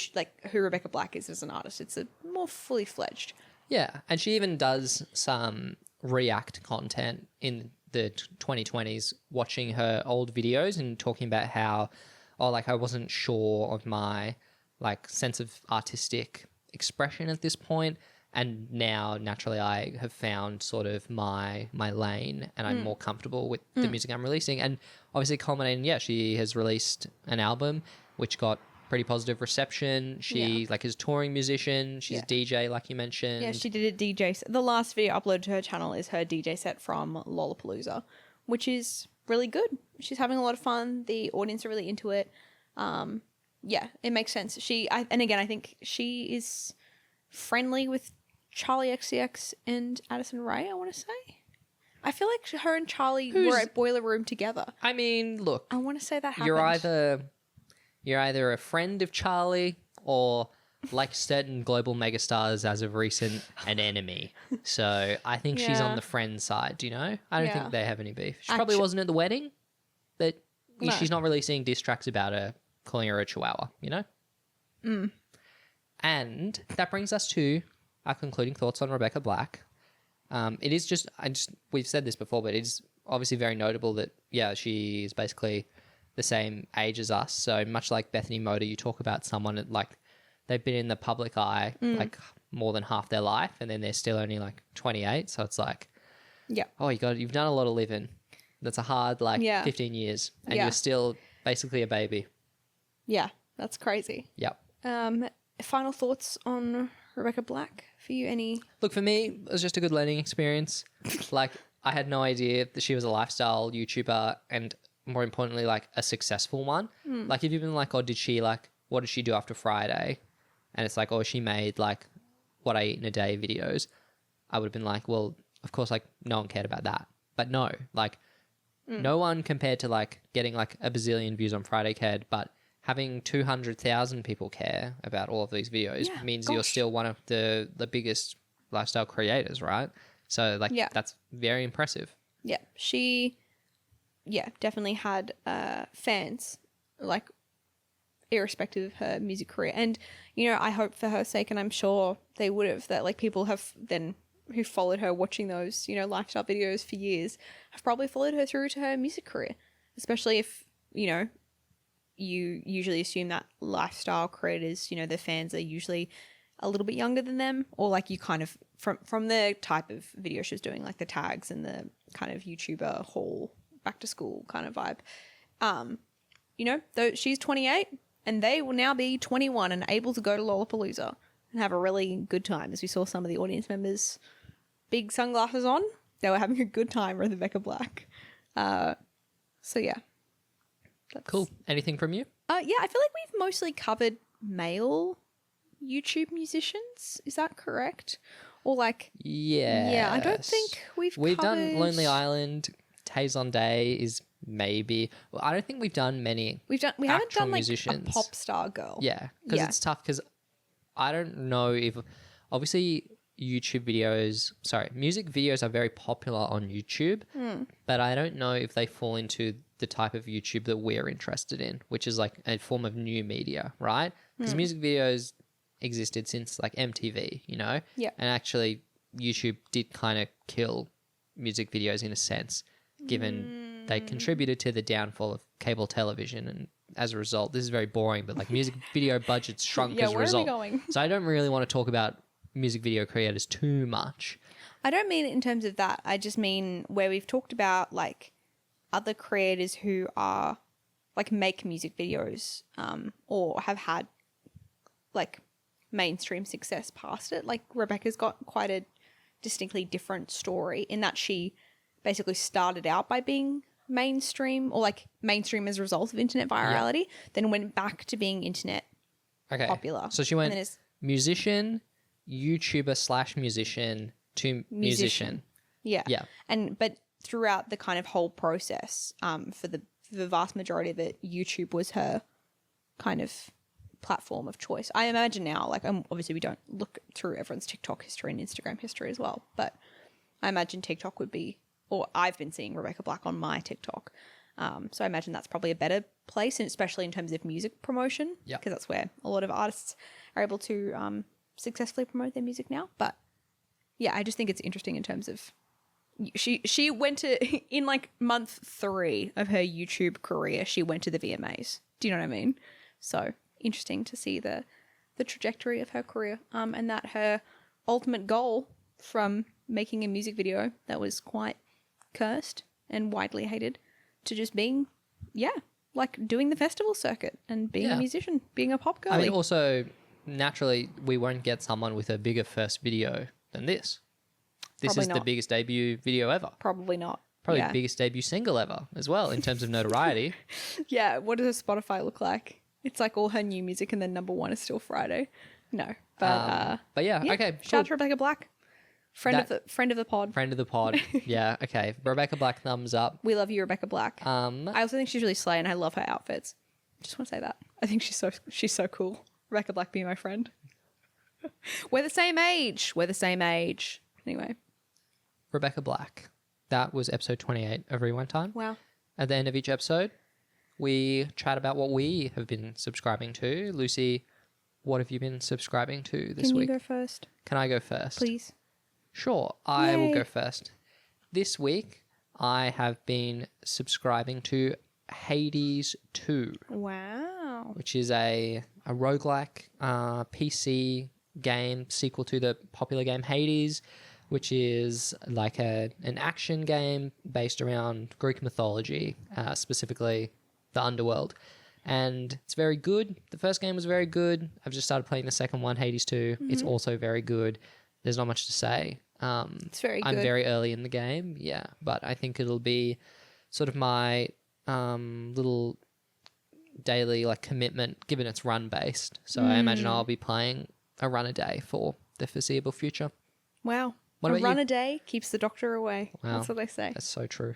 Rebecca Black is as an artist. It's a more fully fledged.
Yeah, and she even does some React content in the 2020s, watching her old videos and talking about how, I wasn't sure of my like sense of artistic expression at this point. And now, naturally, I have found sort of my lane and I'm more comfortable with the music I'm releasing. And obviously culminating, she has released an album which got pretty positive reception. She is a touring musician. She's a DJ, like you mentioned.
Yeah, she did a DJ set. The last video uploaded to her channel is her DJ set from Lollapalooza, which is really good. She's having a lot of fun. The audience are really into it. Yeah, it makes sense. I think she is friendly with Charlie XCX and Addison Rae, I want to say. I feel like her and Charlie were at Boiler Room together.
I mean, look.
I want to say that happened.
You're either a friend of Charlie or, like certain global megastars as of recent, an enemy. So I think she's on the friend side, do you know? I don't think they have any beef. She probably wasn't at the wedding.
No.
she's not releasing diss tracks about her calling her a chihuahua, you know? And that brings us to our concluding thoughts on Rebecca Black. It is just, we've said this before, but it's obviously very notable that, yeah, she's basically the same age as us. So much like Bethany Motor, you talk about someone that, like, they've been in the public eye like more than half their life, and then they're still only like 28. So it's like,
Yeah.
oh, you've done a lot of living. That's a hard 15 years, and
Yeah.
you're still basically a baby.
Yeah. That's crazy.
Yep.
Final thoughts on Rebecca Black for you? Any?
Look, for me, it was just a good learning experience. Like, I had no idea that she was a lifestyle YouTuber, and more importantly, like, a successful one. Like, if you've been like, oh, what did she do after Friday? And it's like, oh, she made like what I eat in a day videos. I would have been like, well, of course, like, no one cared about that. But no, like, no one compared to like getting like a bazillion views on Friday cared, but having 200,000 people care about all of these videos means you're still one of the biggest lifestyle creators, right? So like, that's very impressive.
Yeah. She, definitely had fans, like, irrespective of her music career. And, you know, I hope for her sake, and I'm sure they would have, that like people have then who followed her watching those, you know, lifestyle videos for years have probably followed her through to her music career, especially if, you know, you usually assume that lifestyle creators, you know, their fans are usually a little bit younger than them, or like you kind of from the type of video she was doing, like the tags and the kind of YouTuber haul back to school kind of vibe. You know, though she's 28 and they will now be 21 and able to go to Lollapalooza and have a really good time. As we saw some of the audience members, big sunglasses on, they were having a good time with Rebecca Black. So yeah.
Cool. Anything from you?
Yeah, I feel like we've mostly covered male YouTube musicians. Is that correct? Or like, yeah, I don't think we've
done Lonely Island. Taze on Day is maybe. Well, I don't think we've done many. We haven't done like
musicians. A pop star girl.
Yeah, because it's tough. Because I don't know if obviously music videos are very popular on YouTube, but I don't know if they fall into the type of YouTube that we're interested in, which is like a form of new media, right? Because music videos existed since like MTV, you know?
Yeah.
And actually YouTube did kind of kill music videos in a sense, given they contributed to the downfall of cable television. And as a result, this is very boring, but like music video budgets shrunk as a result.
Where are we going?
So I don't really want to talk about music video creators too much.
I don't mean it in terms of that. I just mean where we've talked about like other creators who are like make music videos or have had like mainstream success past it. Like Rebecca's got quite a distinctly different story in that she basically started out by being mainstream or like mainstream as a result of internet virality, then went back to being internet popular.
So she went musician, YouTuber / musician to musician.
Yeah. But throughout the kind of whole process, for the vast majority of it, YouTube was her kind of platform of choice. I imagine now, like obviously we don't look through everyone's TikTok history and Instagram history as well, but I imagine TikTok would be, or I've been seeing Rebecca Black on my TikTok. So I imagine that's probably a better place, and especially in terms of music promotion, because that's where a lot of artists are able to successfully promote their music now. But yeah, I just think it's interesting in terms of she went to, in like month 3 of her YouTube career, she went to the VMAs. Do you know what I mean? So interesting to see the trajectory of her career, and that her ultimate goal from making a music video that was quite cursed and widely hated to just being, like doing the festival circuit and being a musician, being a pop girlie.
I mean, also, naturally, we won't get someone with a bigger first video than this. This
Probably
is
not.
the biggest debut video ever.
Probably not.
Probably the biggest debut single ever as well in terms of notoriety.
Yeah, what does her Spotify look like? It's like all her new music and then number 1 is still Friday. No. But
yeah, okay.
Shout out to Rebecca Black. Friend of the pod.
Friend of the pod. Yeah, okay. Rebecca Black, thumbs up.
We love you, Rebecca Black. I also think she's really slay and I love her outfits. Just want to say that. I think she's so cool. Rebecca Black, be my friend. We're the same age. Anyway.
Rebecca Black. That was episode 28 of Rewind Time.
Wow.
At the end of each episode, we chat about what we have been subscribing to. Lucy, what have you been subscribing to this week?
Can you go first?
Can I go first?
Please.
Sure, I will
Yay.
go first. This week, I have been subscribing to Hades 2,
Wow.
which is a roguelike PC game, sequel to the popular game Hades, which is like an action game based around Greek mythology, specifically the underworld. And it's very good. The first game was very good. I've just started playing the second one, Hades 2. It's also very good. There's not much to say.
It's very good.
I'm very early in the game, yeah, but I think it'll be sort of my little daily like commitment, given it's run based. So I imagine I'll be playing a run a day for the foreseeable future.
Wow.
What
a
about
run
you?
a day keeps the doctor away.
Wow.
That's what they say.
That's so true.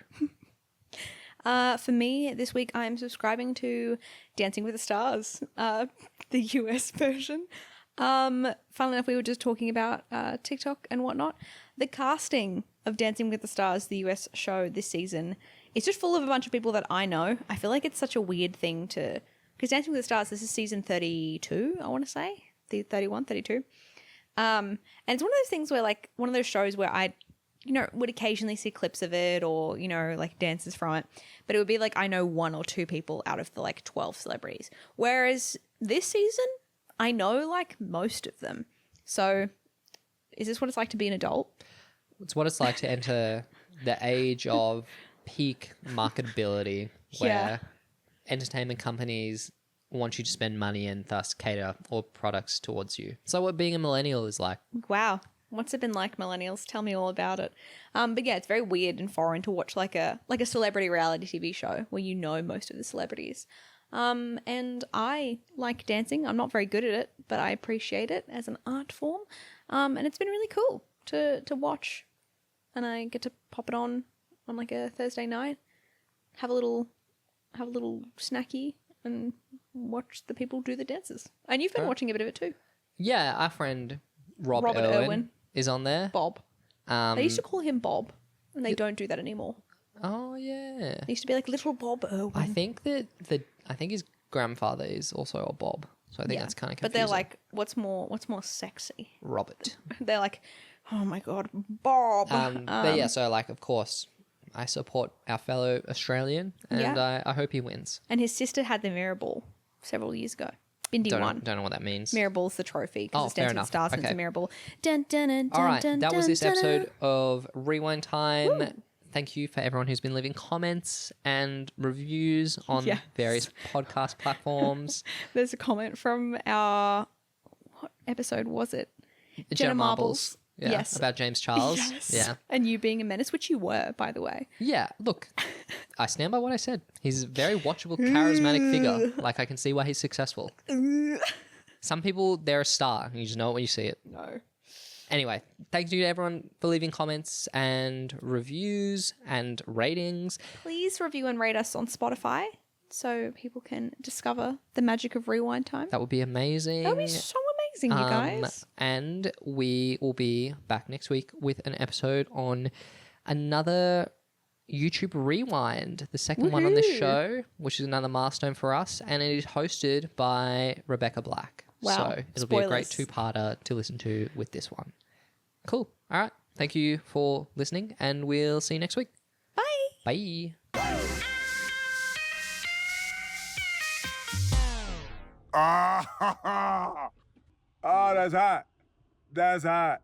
For me, this week I'm subscribing to Dancing with the Stars, the US version. Funnily enough, we were just talking about TikTok and whatnot. The casting of Dancing with the Stars, the US show this season, it's just full of a bunch of people that I know. I feel like it's such a weird thing to... Because Dancing with the Stars, this is season 32, I want to say. 31, 32. And it's one of those things where, like, one of those shows where I, would occasionally see clips of it or, like dances from it. But it would be like I know one or two people out of the, like, 12 celebrities. Whereas this season, I know, like, most of them. So is this what it's like to be an adult?
It's what it's like to enter the age of peak marketability where
Yeah.
entertainment companies want you to spend money and thus cater all products towards you. So what being a millennial is like.
Wow. What's it been like, millennials? Tell me all about it. But yeah, it's very weird and foreign to watch like a celebrity reality TV show where you know most of the celebrities. And I like dancing. I'm not very good at it, but I appreciate it as an art form. And it's been really cool to watch. And I get to pop it on like a Thursday night, have a little snacky and watch the people do the dances. And you've been watching a bit of it too.
Yeah, our friend Robert
Irwin
Irwin is on there.
Bob. They used to call him Bob, and they don't do that anymore.
Oh yeah.
They used to be like little Bob Irwin.
I think that his grandfather is also a Bob. So I think that's kind of confusing.
But they're like, what's more sexy?
Robert.
They're like, oh my god, Bob.
But yeah, so like of course I support our fellow Australian and
Yeah.
I hope he wins.
And his sister had the mirror ball several years ago. Bindi won.
Don't know what that means.
Mirror ball's the trophy because
Oh,
it's
fair
Dancing with the
enough.
Stars and it's
Okay.
a mirror ball. Dun, dun, dun,
All right,
dun,
that was
dun,
this
dun,
episode of Rewind Time.
Woo.
Thank you for everyone who's been leaving comments and reviews on
Yes.
various podcast platforms.
There's a comment from our... What episode was it? Jenna Marbles.
Yeah,
Yes.
about James Charles.
Yes.
Yeah.
And you being a menace, which you were, by the way.
Yeah, look, I stand by what I said. He's a very watchable, charismatic figure. Like, I can see why he's successful. Some people, they're a star. You just know it when you see it.
No.
Anyway, thank you to everyone for leaving comments and reviews and ratings.
Please review and rate us on Spotify so people can discover the magic of Rewind Time.
That would be amazing.
That would be so amazing, you guys.
And we will be back next week with an episode on another YouTube Rewind, the second one on this
Woohoo.
show, which is another milestone for us, and it is hosted by Rebecca Black.
Wow.
So it'll be a great
Spoilers.
two-parter to listen to with this one. Cool. All right. Thank you for listening, and we'll see you next week.
Bye.
Bye.
Ah, oh, that's hot. That's hot.